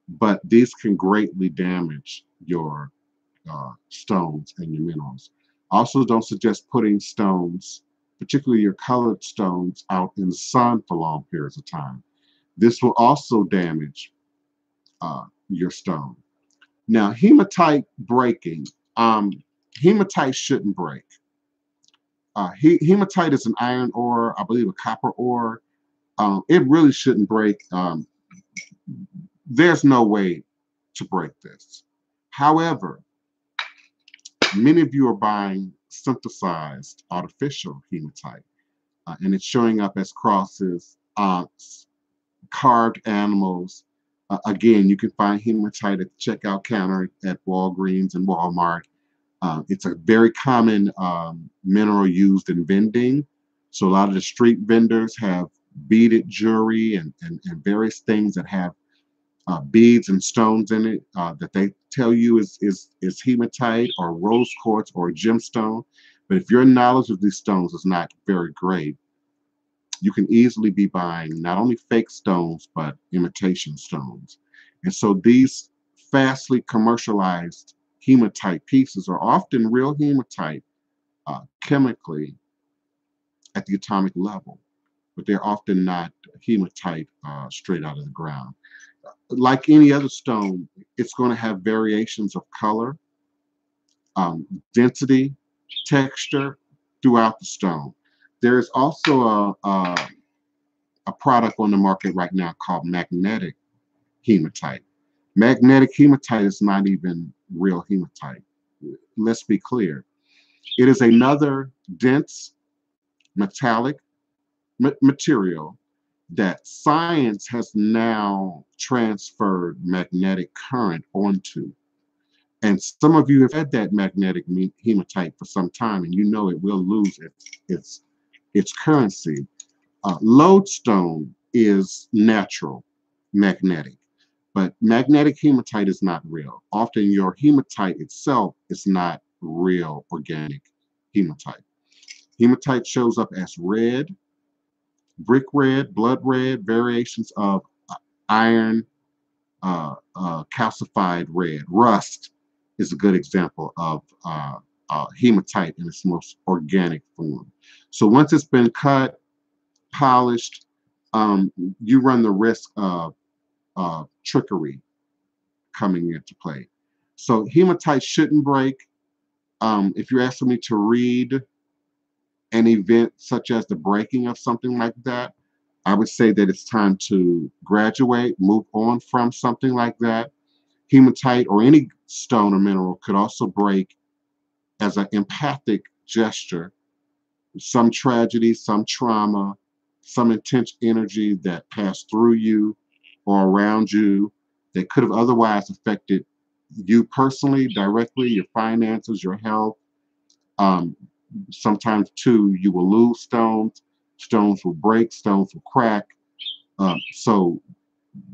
but these can greatly damage your stones and your minerals. Also, don't suggest putting stones, particularly your colored stones, out in the sun for long periods of time. This will also damage your stone. Now, hematite breaking. Hematite shouldn't break. Hematite is an iron ore, I believe a copper ore. It really shouldn't break. There's no way to break this. However, many of you are buying synthesized artificial hematite, and it's showing up as crosses, carved animals. Again, you can find hematite at the checkout counter at Walgreens and Walmart. It's a very common mineral used in vending. So a lot of the street vendors have beaded jewelry and various things that have beads and stones in it that they tell you is hematite or rose quartz or a gemstone. But if your knowledge of these stones is not very great, you can easily be buying not only fake stones, but imitation stones. And so these fastly commercialized hematite pieces are often real hematite chemically at the atomic level, but they're often not hematite straight out of the ground. Like any other stone, it's going to have variations of color, density, texture throughout the stone. There is also a product on the market right now called magnetic hematite. Magnetic hematite is not even real hematite. Let's be clear. It is another dense metallic material that science has now transferred magnetic current onto. And some of you have had that magnetic hematite for some time, and you know it will lose its currency. Lodestone is natural magnetic, but magnetic hematite is not real. Often your hematite itself is not real organic hematite. Hematite shows up as red, brick red, blood red, variations of iron, calcified red. Rust is a good example of hematite in its most organic form. So once it's been cut, polished, you run the risk of trickery coming into play. So hematite shouldn't break. If you're asking me to read an event such as the breaking of something like that, I would say that it's time to graduate, move on from something like that. Hematite or any stone or mineral could also break as an empathic gesture. Some tragedy, some trauma, some intense energy that passed through you or around you that could have otherwise affected you personally, directly, your finances, your health. Um, Sometimes, too, you will lose stones. Stones will break, stones will crack. So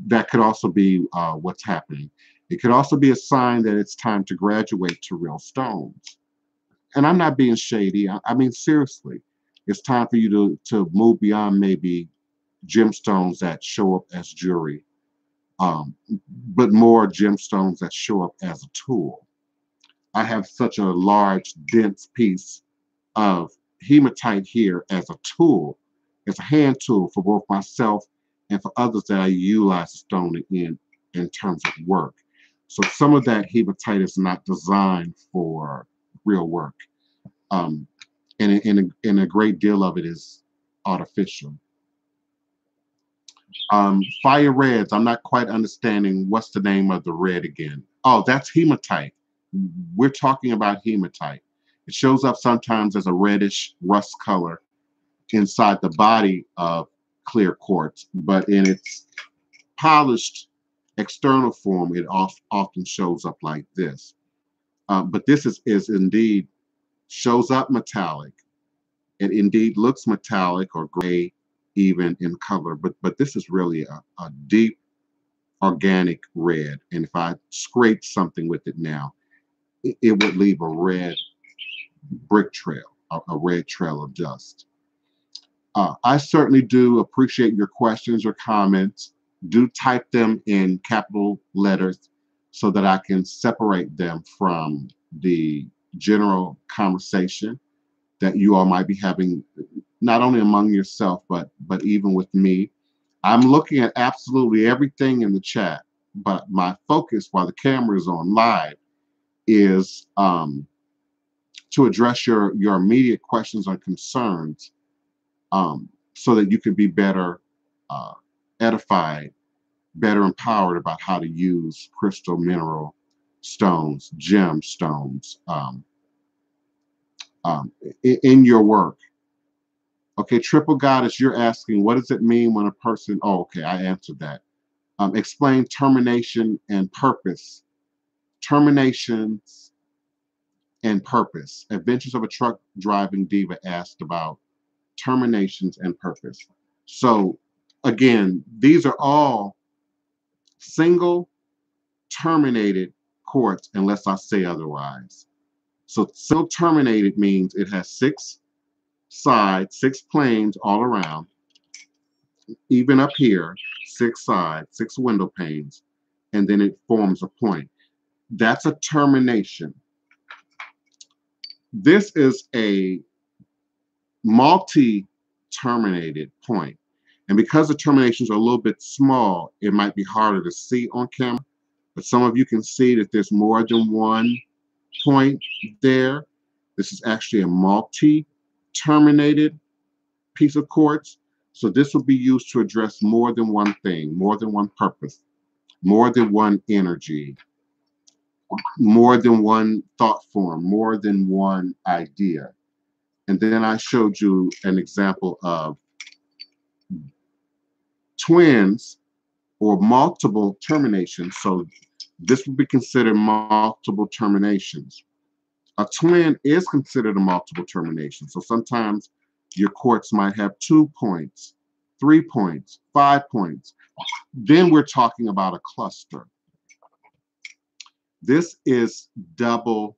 that could also be what's happening. It could also be a sign that it's time to graduate to real stones. And I'm not being shady. I mean, seriously, it's time for you to move beyond maybe gemstones that show up as jewelry, but more gemstones that show up as a tool. I have such a large, dense piece of hematite here as a tool, as a hand tool for both myself and for others that I utilize the stone in terms of work. So some of that hematite is not designed for real work. Um, and a great deal of it is artificial. Fire reds, I'm not quite understanding what's the name of the red again. Oh, that's hematite. We're talking about hematite. It shows up sometimes as a reddish rust color inside the body of clear quartz, but in its polished external form, it often shows up like this. But this is indeed shows up metallic. It indeed looks metallic or gray even in color, but this is really a deep organic red. And if I scrape something with it now, it would leave a red brick trail, a red trail of dust. I certainly do appreciate your questions or comments. Do type them in capital letters so that I can separate them from the general conversation that you all might be having, not only among yourself, but even with me. I'm looking at absolutely everything in the chat, but my focus while the camera is on live is to address your immediate questions or concerns, so that you can be better uh, edified, better empowered about how to use crystal mineral stones, gemstones, in your work. Okay, triple goddess, you're asking, what does it mean when a person, oh, okay, I answered that. Explain termination and purpose. Terminations and purpose. Adventures of a Truck Driving Diva asked about terminations and purpose. So again, these are all single terminated quartz unless I say otherwise. So single terminated means it has 6 sides, 6 planes all around, even up here, 6 sides, 6 window panes, and then it forms a point. That's a termination. This is a multi-terminated point. And because the terminations are a little bit small, it might be harder to see on camera, but some of you can see that there's more than one point there. This is actually a multi-terminated piece of quartz. So this will be used to address more than one thing, more than one purpose, more than one energy, more than one thought form, more than one idea. And then I showed you an example of twins or multiple terminations. So this would be considered multiple terminations. A twin is considered a multiple termination. So sometimes your quartz might have 2 points, 3 points, 5 points. Then we're talking about a cluster. This is double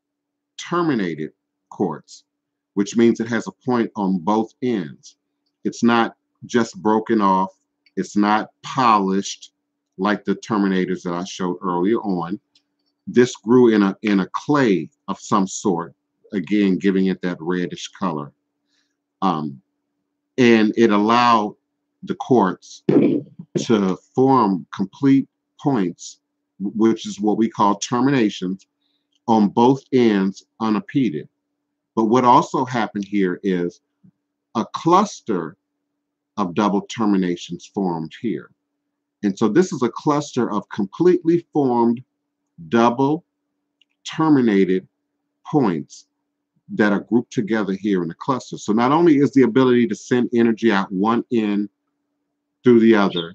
terminated quartz, which means it has a point on both ends. It's not just broken off. It's not polished like the terminators that I showed earlier on. This grew in a clay of some sort, again, giving it that reddish color. And it allowed the quartz to form complete points, which is what we call terminations, on both ends unimpeded. But what also happened here is a cluster of double terminations formed here. And so this is a cluster of completely formed double terminated points that are grouped together here in the cluster. So not only is the ability to send energy out one end through the other,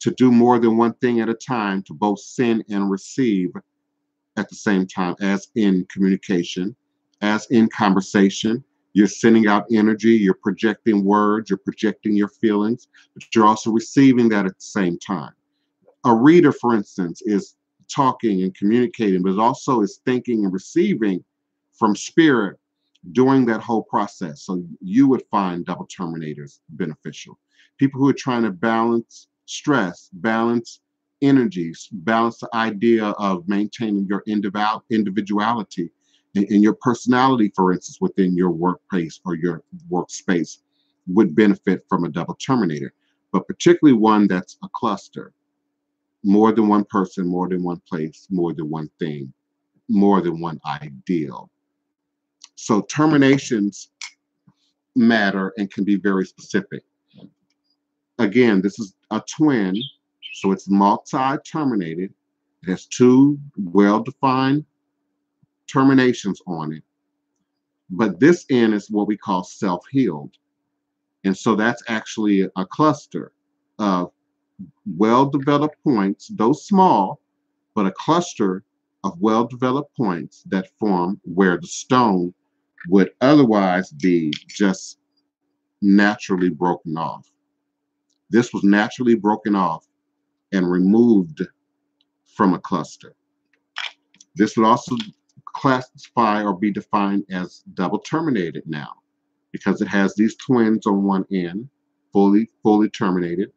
to do more than one thing at a time, to both send and receive at the same time, as in communication, as in conversation. You're sending out energy, you're projecting words, you're projecting your feelings, but you're also receiving that at the same time. A reader, for instance, is talking and communicating, but also is thinking and receiving from spirit during that whole process. So you would find double terminators beneficial. People who are trying to balance stress, balance energies, balance the idea of maintaining your individuality and your personality, for instance, within your workplace or your workspace, would benefit from a double terminator, but particularly one that's a cluster. More than one person, more than one place, more than one thing, more than one ideal. So terminations matter and can be very specific. Again, this is a twin, so it's multi-terminated. It has 2 well-defined terminations on it. But this end is what we call self-healed. And so that's actually a cluster of well-developed points, though small, but a cluster of well-developed points that form where the stone would otherwise be just naturally broken off. This was naturally broken off and removed from a cluster. This would also classify or be defined as double terminated now, because it has these twins on one end, fully terminated.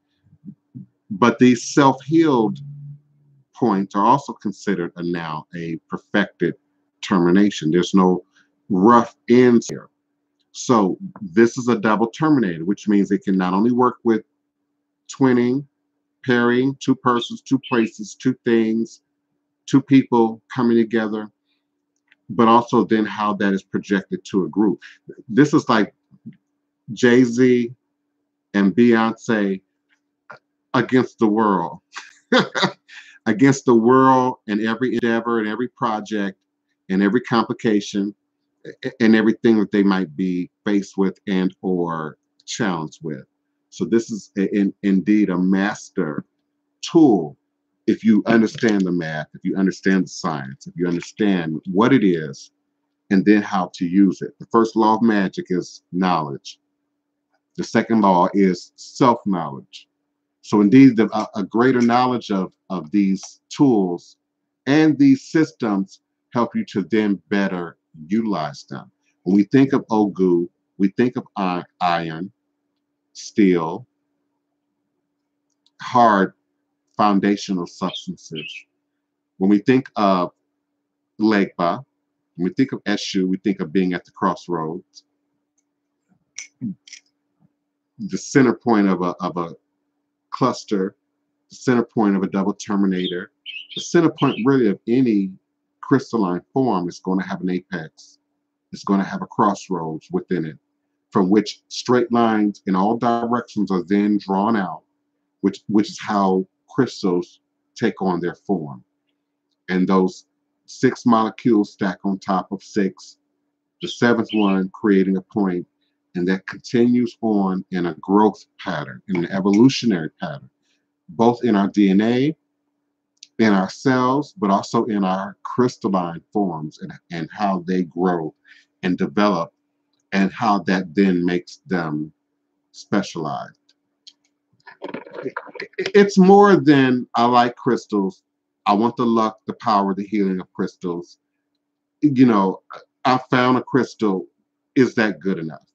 But these self-healed points are also considered now a perfected termination. There's no rough ends here. So this is a double terminated, which means it can not only work with twinning, pairing, 2 persons, 2 places, 2 things, 2 people coming together, but also then how that is projected to a group. This is like Jay-Z and Beyonce against the world. Against the world and every endeavor and every project and every complication and everything that they might be faced with and or challenged with. So this is indeed a master tool if you understand the math, if you understand the science, if you understand what it is, and then how to use it. The first law of magic is knowledge. The second law is self-knowledge. So indeed, a greater knowledge of these tools and these systems help you to then better utilize them. When we think of Ogu, we think of iron, steel, hard foundational substances. When we think of Legba, when we think of Eshu, we think of being at the crossroads, the center point of a cluster, the center point of a double terminator, the center point really of any crystalline form is going to have an apex. It's going to have a crossroads within it, from which straight lines in all directions are then drawn out, which is how crystals take on their form. And those 6 molecules stack on top of 6, the 7th one creating a point, and that continues on in a growth pattern, in an evolutionary pattern, both in our DNA, in our cells, but also in our crystalline forms, and how they grow and develop, and how that then makes them specialized. It's more than I like crystals. I want the luck, the power, the healing of crystals. You know, I found a crystal. Is that good enough?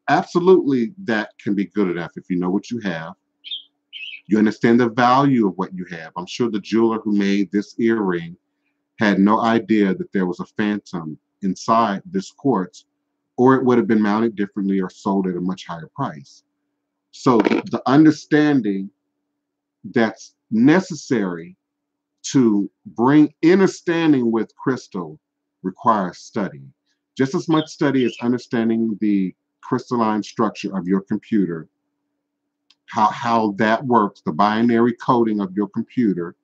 Absolutely, that can be good enough if you know what you have. You understand the value of what you have. I'm sure the jeweler who made this earring had no idea that there was a phantom inside this quartz, or it would have been mounted differently or sold at a much higher price. So the understanding that's necessary to bring understanding with crystal requires study. Just as much study as understanding the crystalline structure of your computer, how that works, the binary coding of your computer.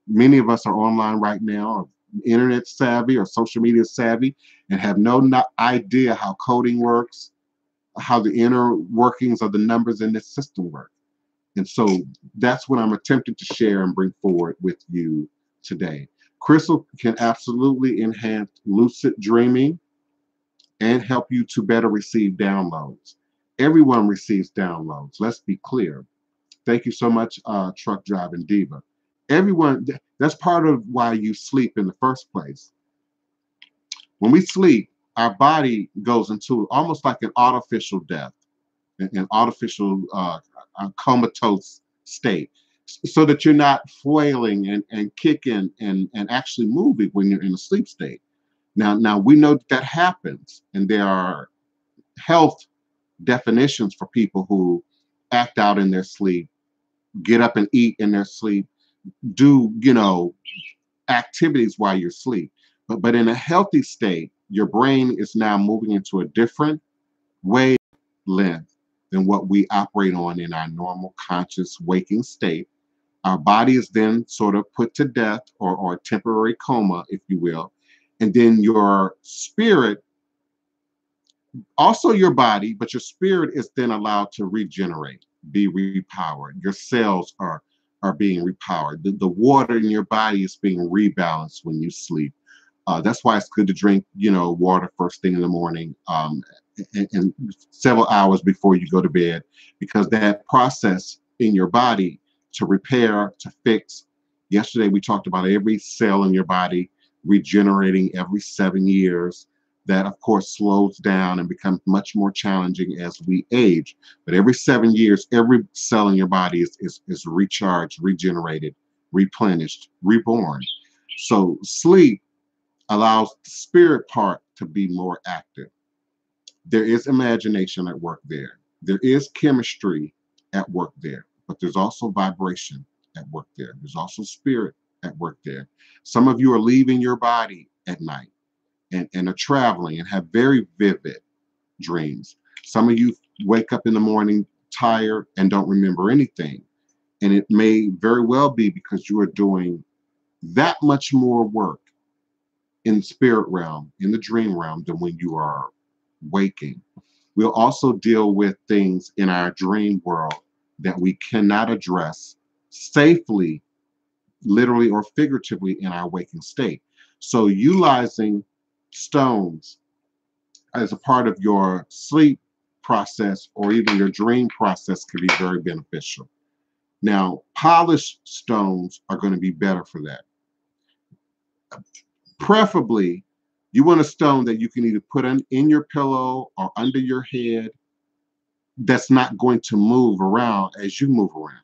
Many of us are online right now, internet savvy or social media savvy, and have no idea how coding works, how the inner workings of the numbers in this system work. And so that's what I'm attempting to share and bring forward with you today. Crystal can absolutely enhance lucid dreaming and help you to better receive downloads. Everyone receives downloads. Let's be clear. Thank you so much, Truck Driving Diva. Everyone, that's part of why you sleep in the first place. When we sleep, our body goes into almost like an artificial death, an artificial comatose state, so that you're not flailing and kicking and actually moving when you're in a sleep state. Now we know that happens, and there are health definitions for people who act out in their sleep, get up and eat in their sleep, do activities while you're asleep. But in a healthy state, your brain is now moving into a different wavelength than what we operate on in our normal conscious waking state. Our body is then sort of put to death, or a temporary coma, if you will. And then your spirit, also your body, but your spirit is then allowed to regenerate, be repowered. Your cells are being repowered. The water in your body is being rebalanced when you sleep. That's why it's good to drink, water first thing in the morning, and several hours before you go to bed, because that process in your body to repair, to fix. Yesterday we talked about every cell in your body regenerating every 7 years. That, of course, slows down and becomes much more challenging as we age. But every 7 years, every cell in your body is recharged, regenerated, replenished, reborn. So sleep allows the spirit part to be more active. There is imagination at work there. There is chemistry at work there. But there's also vibration at work there. There's also spirit at work there. Some of you are leaving your body at night and are traveling and have very vivid dreams. Some of you wake up in the morning tired and don't remember anything. And it may very well be because you are doing that much more work in the spirit realm, in the dream realm, than when you are waking. We'll also deal with things in our dream world that we cannot address safely, literally or figuratively, in our waking state. So utilizing stones as a part of your sleep process or even your dream process can be very beneficial. Now, polished stones are going to be better for that. Preferably, you want a stone that you can either put in your pillow or under your head that's not going to move around as you move around.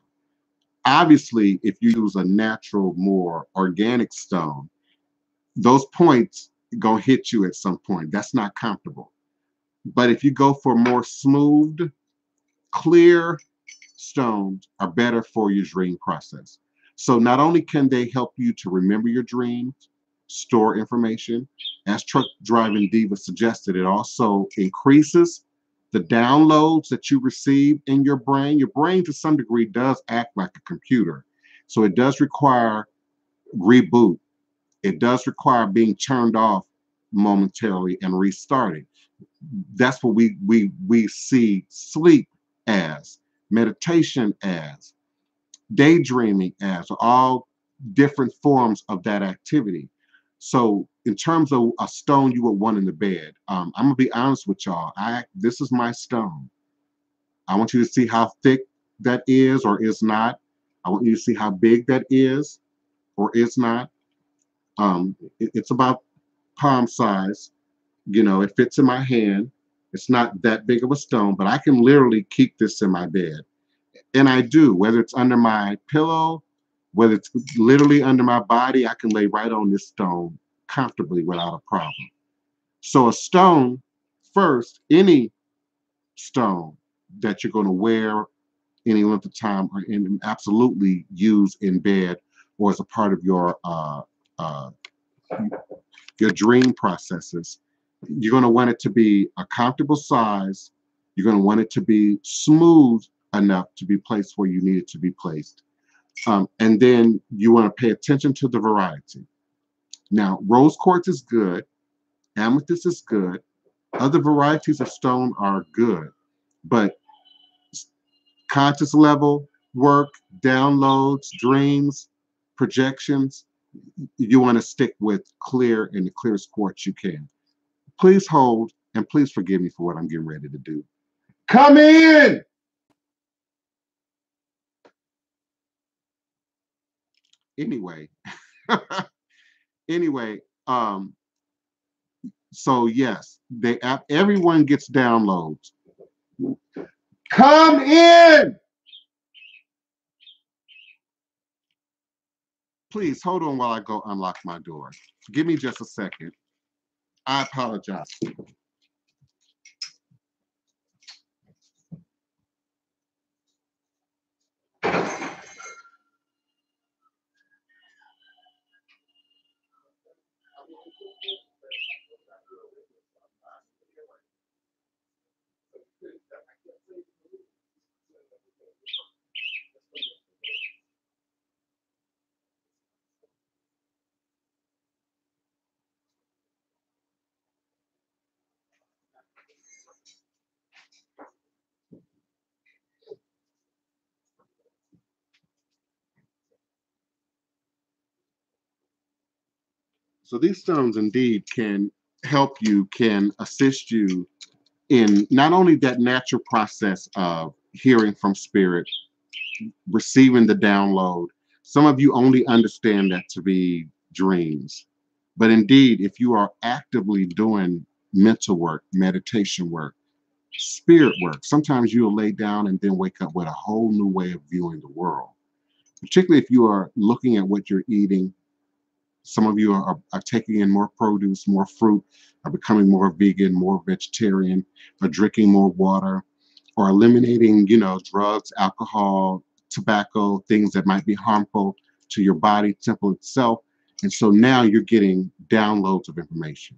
Obviously, if you use a natural, more organic stone, those points gonna hit you at some point. That's not comfortable. But if you go for more smooth, clear stones are better for your dream process. So not only can they help you to remember your dreams, store information, as Truck Driving Diva suggested, it also increases the downloads that you receive in your brain. Your brain, to some degree, does act like a computer. So it does require reboot. It does require being turned off momentarily and restarting. That's what we see sleep as, meditation as, daydreaming as, all different forms of that activity. So in terms of a stone you would want in the bed, I'm gonna be honest with y'all. This is my stone. I want you to see how thick that is or is not. I want you to see how big that is or is not. It's about palm size. You know, it fits in my hand. It's not that big of a stone, but I can literally keep this in my bed. And I do, whether it's under my pillow, whether it's literally under my body, I can lay right on this stone comfortably without a problem. So a stone, first, any stone that you're going to wear any length of time or absolutely use in bed or as a part of your dream processes, you're going to want it to be a comfortable size. You're going to want it to be smooth enough to be placed where you need it to be placed. And then you want to pay attention to the variety. Now, rose quartz is good. Amethyst is good. Other varieties of stone are good. But conscious level work, downloads, dreams, projections, you want to stick with clear and the clearest quartz you can. Please hold and please forgive me for what I'm getting ready to do. Come in! Anyway, anyway, so yes, everyone gets downloads. Come in! Please hold on while I go unlock my door. Give me just a second. I apologize. So these stones indeed can help you, can assist you in not only that natural process of hearing from spirit, receiving the download. Some of you only understand that to be dreams. But indeed, if you are actively doing mental work, meditation work, spirit work, sometimes you'll lay down and then wake up with a whole new way of viewing the world. Particularly if you are looking at what you're eating. Some of you are taking in more produce, more fruit, are becoming more vegan, more vegetarian, are drinking more water, or eliminating, drugs, alcohol, tobacco, things that might be harmful to your body, temple itself. And so now you're getting downloads of information.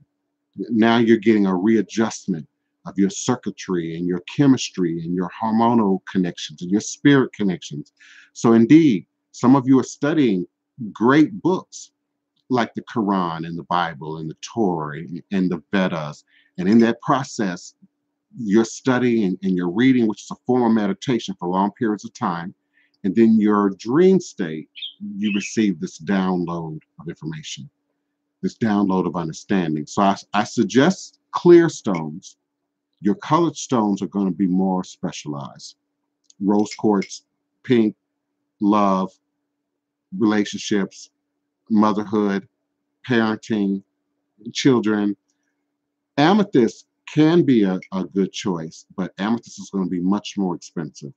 Now you're getting a readjustment of your circuitry and your chemistry and your hormonal connections and your spirit connections. So indeed, some of you are studying great books like the Quran and the Bible and the Torah and the Vedas. And in that process, you're studying and you're reading, which is a form of meditation for long periods of time. And then your dream state, you receive this download of information, this download of understanding. So I suggest clear stones. Your colored stones are going to be more specialized. Rose quartz, pink, love, relationships, motherhood, parenting, children. Amethyst can be a good choice, but amethyst is going to be much more expensive,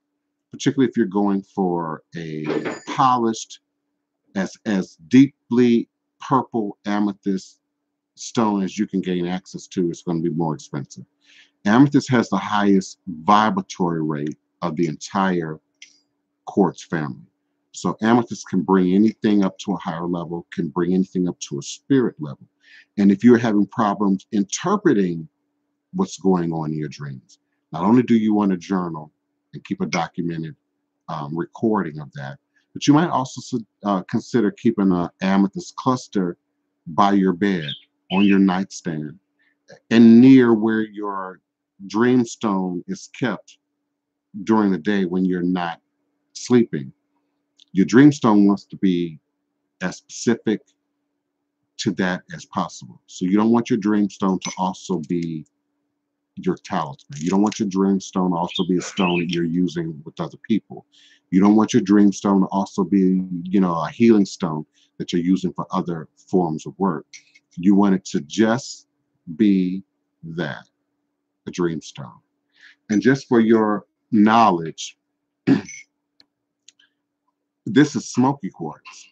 particularly if you're going for a polished, as deeply purple amethyst stone as you can gain access to. It's going to be more expensive. Amethyst has the highest vibratory rate of the entire quartz family. So amethyst can bring anything up to a higher level, can bring anything up to a spirit level. And if you're having problems interpreting what's going on in your dreams, not only do you want to journal and keep a documented recording of that, but you might also consider keeping an amethyst cluster by your bed, on your nightstand, and near where your dream stone is kept during the day when you're not sleeping. Your dream stone wants to be as specific to that as possible. So you don't want your dream stone to also be your talisman. You don't want your dream stone to also be a stone that you're using with other people. You don't want your dream stone to also be, a healing stone that you're using for other forms of work. You want it to just be that, a dream stone. And just for your knowledge, this is smoky quartz.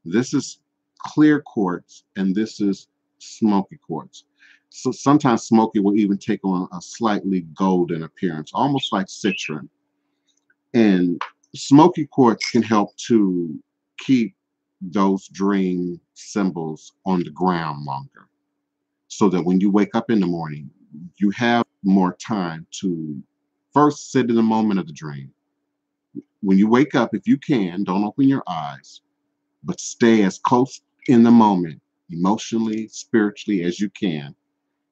This is clear quartz, and this is smoky quartz. So sometimes smoky will even take on a slightly golden appearance, almost like citron. And smoky quartz can help to keep those dream symbols on the ground longer, so that when you wake up in the morning, you have more time to first sit in the moment of the dream. When you wake up, if you can, don't open your eyes, but stay as close in the moment, emotionally, spiritually, as you can,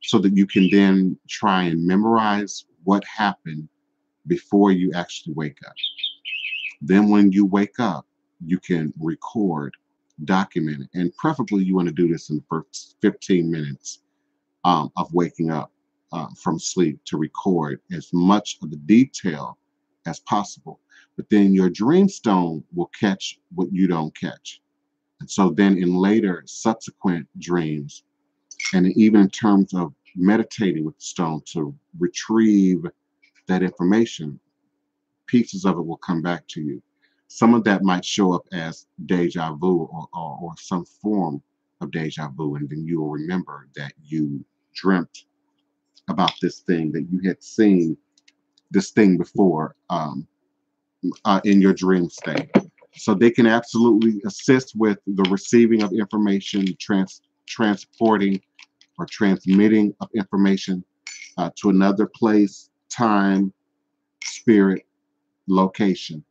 so that you can then try and memorize what happened before you actually wake up. Then when you wake up, you can record, document it, and preferably you want to do this in the first 15 minutes of waking up from sleep, to record as much of the detail as possible. But then your dream stone will catch what you don't catch. And so then in later subsequent dreams, and even in terms of meditating with the stone to retrieve that information, pieces of it will come back to you. Some of that might show up as deja vu, or some form of deja vu, and then you will remember that you dreamt about this thing, that you had seen this thing before in your dream state. So they can absolutely assist with the receiving of information, transporting or transmitting of information to another place, time, spirit, location.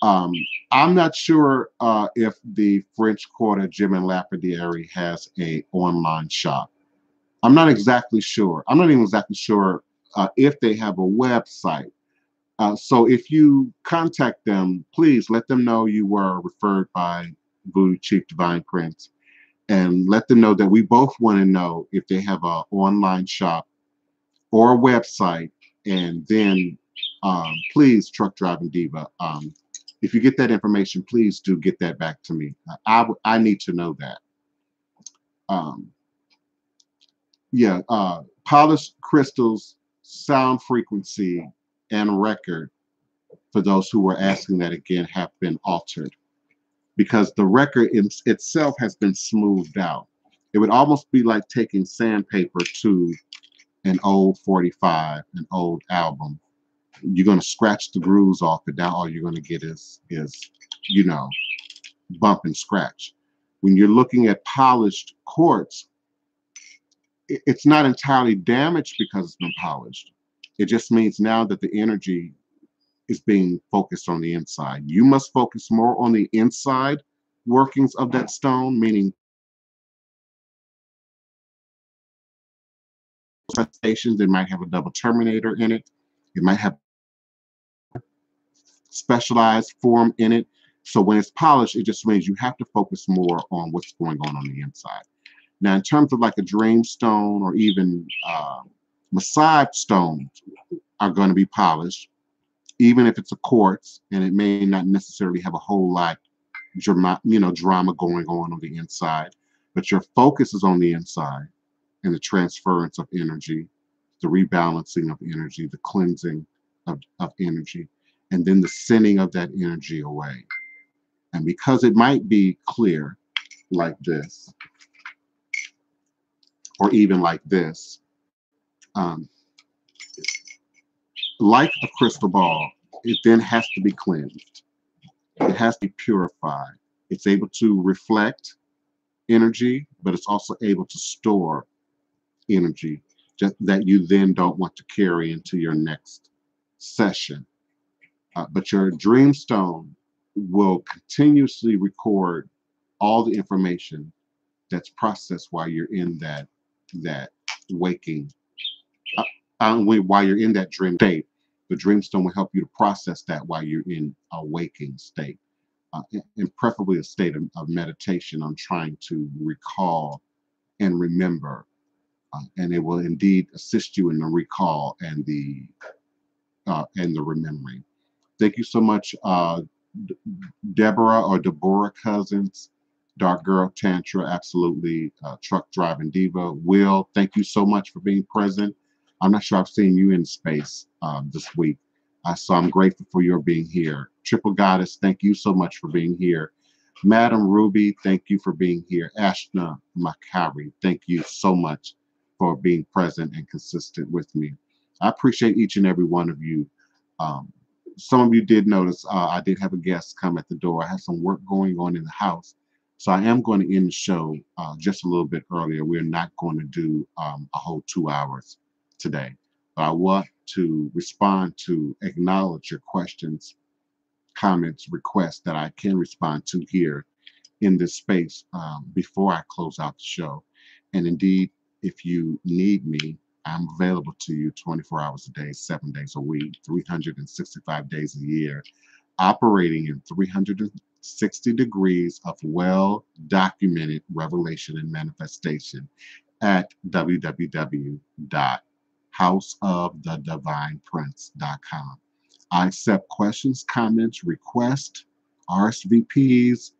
Um, I'm not sure if the French Quarter Gem and Lapidary has a online shop. I'm not exactly sure. I'm not even exactly sure if they have a website. So if you contact them, please let them know you were referred by Voodoo Chief DivinePrince, and let them know that we both want to know if they have an online shop or a website. And then please, Truck Driving Diva, if you get that information, please do get that back to me. I need to know that. Yeah, polished crystals, sound frequency, and record, for those who were asking that again, have been altered, because the record itself has been smoothed out. It would almost be like taking sandpaper to an old 45, an old album. You're going to scratch the grooves off, and now all you're going to get is bump and scratch. When you're looking at polished quartz, it's not entirely damaged because it's been polished. It just means now that the energy is being focused on the inside. You must focus more on the inside workings of that stone, meaning stations that might have a double terminator in it. It might have specialized form in it. So when it's polished, it just means you have to focus more on what's going on the inside. Now, in terms of like a dream stone, or even massage stones are going to be polished. even if it's a quartz, and it may not necessarily have a whole lot drama going on the inside, but your focus is on the inside and the transference of energy, the rebalancing of energy, the cleansing of energy, and then the sending of that energy away. And because it might be clear like this, or even like this, like a crystal ball, it then has to be cleansed. It has to be purified. It's able to reflect energy, but it's also able to store energy that you then don't want to carry into your next session. But your dream stone will continuously record all the information that's processed while you're in that waking, while you're in that dream state. The dream stone will help you to process that while you're in a waking state, and preferably a state of meditation on trying to recall and remember. And it will indeed assist you in the recall and the remembering. Thank you so much, Deborah or Deborah Cousins, Dark Girl Tantra, absolutely, Truck Driving Diva. Will, thank you so much for being present. I'm not sure I've seen you in space this week, so I'm grateful for your being here. Triple Goddess, thank you so much for being here. Madam Ruby, thank you for being here. Ashna Makari, thank you so much for being present and consistent with me. I appreciate each and every one of you. Some of you did notice I did have a guest come at the door. I have some work going on in the house, so I am going to end the show just a little bit earlier. We're not going to do a whole 2 hours today, but I want to respond to, acknowledge your questions, comments, requests that I can respond to here in this space before I close out the show. And indeed, if you need me, I'm available to you 24 hours a day, 7 days a week, 365 days a year, operating in 360 degrees of well-documented revelation and manifestation at www.houseofthedivineprince.com. I accept questions, comments, requests, RSVPs,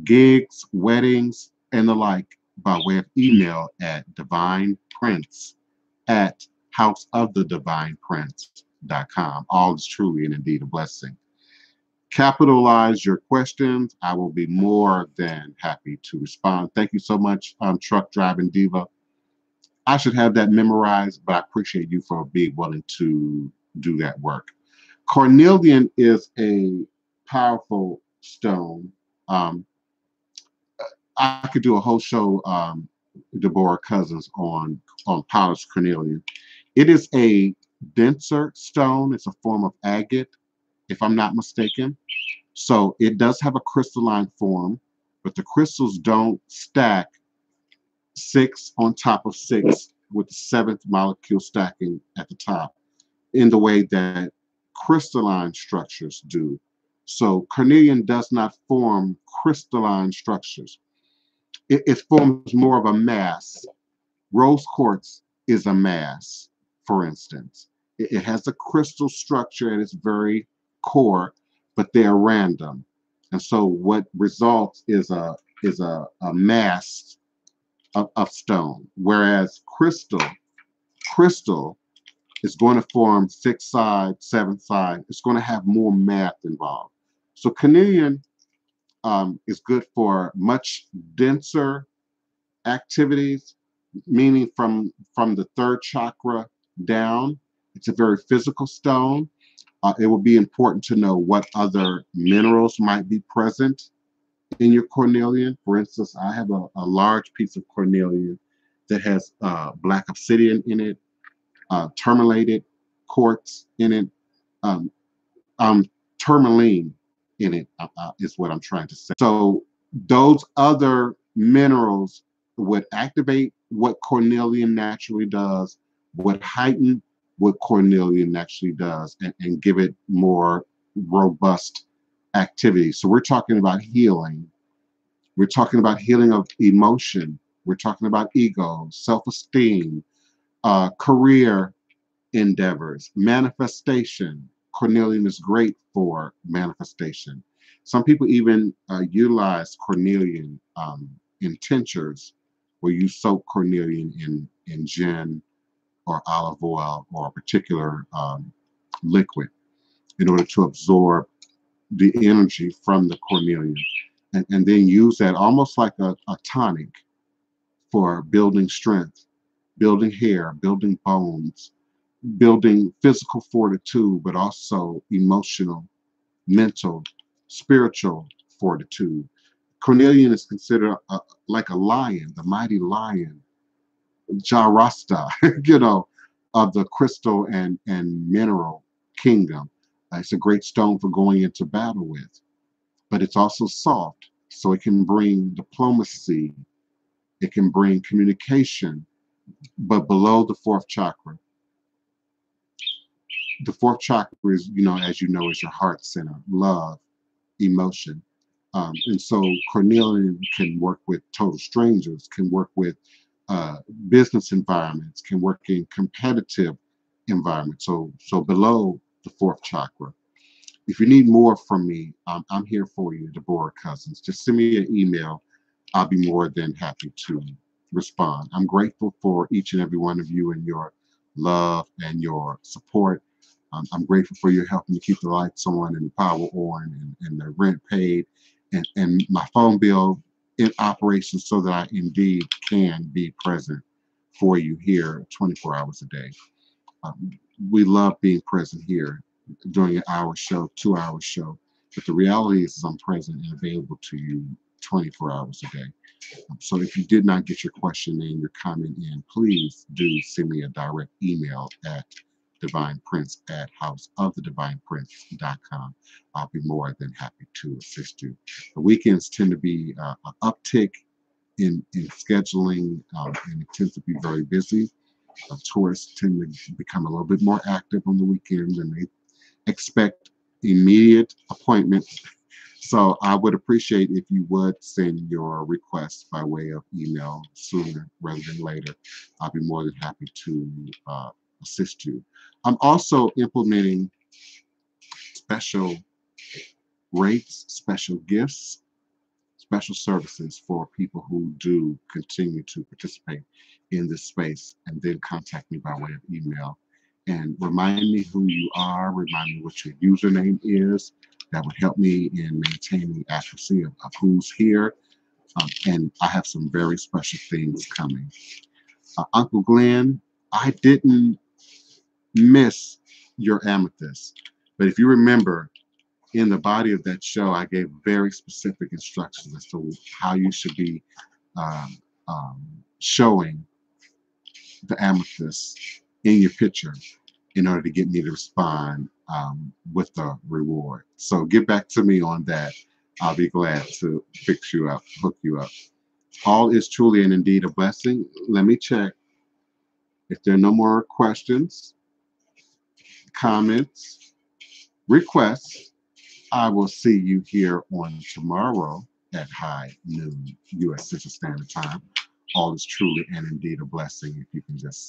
gigs, weddings, and the like by way of email at DivinePrince@houseofthedivineprince.com. All is truly and indeed a blessing. Capitalize your questions. I will be more than happy to respond. Thank you so much, Truck Driving Diva. I should have that memorized, but I appreciate you for being willing to do that work. Cornelian is a powerful stone. I could do a whole show, Deborah Cousins, on polished cornelian. It is a denser stone. It's a form of agate, if I'm not mistaken. So it does have a crystalline form, but the crystals don't stack 6 on top of 6 with the 7th molecule stacking at the top in the way that crystalline structures do. So cornelian does not form crystalline structures. It forms more of a mass. Rose quartz is a mass, for instance. It has a crystal structure at its very core, but they're random. And so what results is a mass of stone, whereas crystal is going to form 6 side, 7 side. It's going to have more math involved. So cornelian is good for much denser activities, meaning from the 3rd chakra down. It's a very physical stone. It will be important to know what other minerals might be present in your cornelian. For instance, I have a large piece of cornelian that has black obsidian in it, tourmalated quartz in it, tourmaline in it, is what I'm trying to say. So those other minerals would activate what cornelian naturally does, would heighten what cornelian naturally does, and give it more robust activity. So we're talking about healing. We're talking about healing of emotion. We're talking about ego, self-esteem, career endeavors, manifestation, Cornelian is great for manifestation. Some people even utilize cornelian in tinctures, where you soak cornelian in gin or olive oil or a particular liquid in order to absorb the energy from the cornelian, and then use that almost like a tonic for building strength, building hair, building bones, building physical fortitude, but also emotional, mental, spiritual fortitude. Cornelian is considered like a lion, the mighty lion, Jarasta, of the crystal and mineral kingdom. It's a great stone for going into battle with, but it's also soft, so it can bring diplomacy, it can bring communication, but below the fourth chakra. The fourth chakra is, as you know, is your heart center, love, emotion. And so Cornelian can work with total strangers, can work with business environments, can work in competitive environments. So below the fourth chakra. If you need more from me, I'm here for you, Deborah Cousins. Just send me an email. I'll be more than happy to respond. I'm grateful for each and every one of you and your love and your support. I'm grateful for your helping to keep the lights on and the power on and the rent paid and my phone bill in operation so that I indeed can be present for you here 24 hours a day. Um, we love being present here during an hour show, 2 hour show. But the reality is I'm present and available to you 24 hours a day. So if you did not get your question and your comment in, please do send me a direct email at DivinePrince at houseofthedivineprince.com. I'll be more than happy to assist you. The weekends tend to be an uptick in scheduling, and it tends to be very busy. Tourists tend to become a little bit more active on the weekends and they expect immediate appointments. So I would appreciate if you would send your requests by way of email sooner rather than later. I'll be more than happy to assist you. I'm also implementing special rates, special gifts, special services for people who do continue to participate in this space and then contact me by way of email and remind me who you are, remind me what your username is. That would help me in maintaining accuracy of who's here. And I have some very special things coming. Uncle Glenn, I didn't miss your amethyst, but if you remember, in the body of that show, I gave very specific instructions as to how you should be um, um, showing the amethyst in your picture in order to get me to respond with the reward. So get back to me on that. I'll be glad to fix you up, hook you up. All is truly and indeed a blessing. Let me check if there are no more questions, comments, requests. I will see you here on tomorrow at high noon U.S. Central Standard Time. All is truly and indeed a blessing if you can just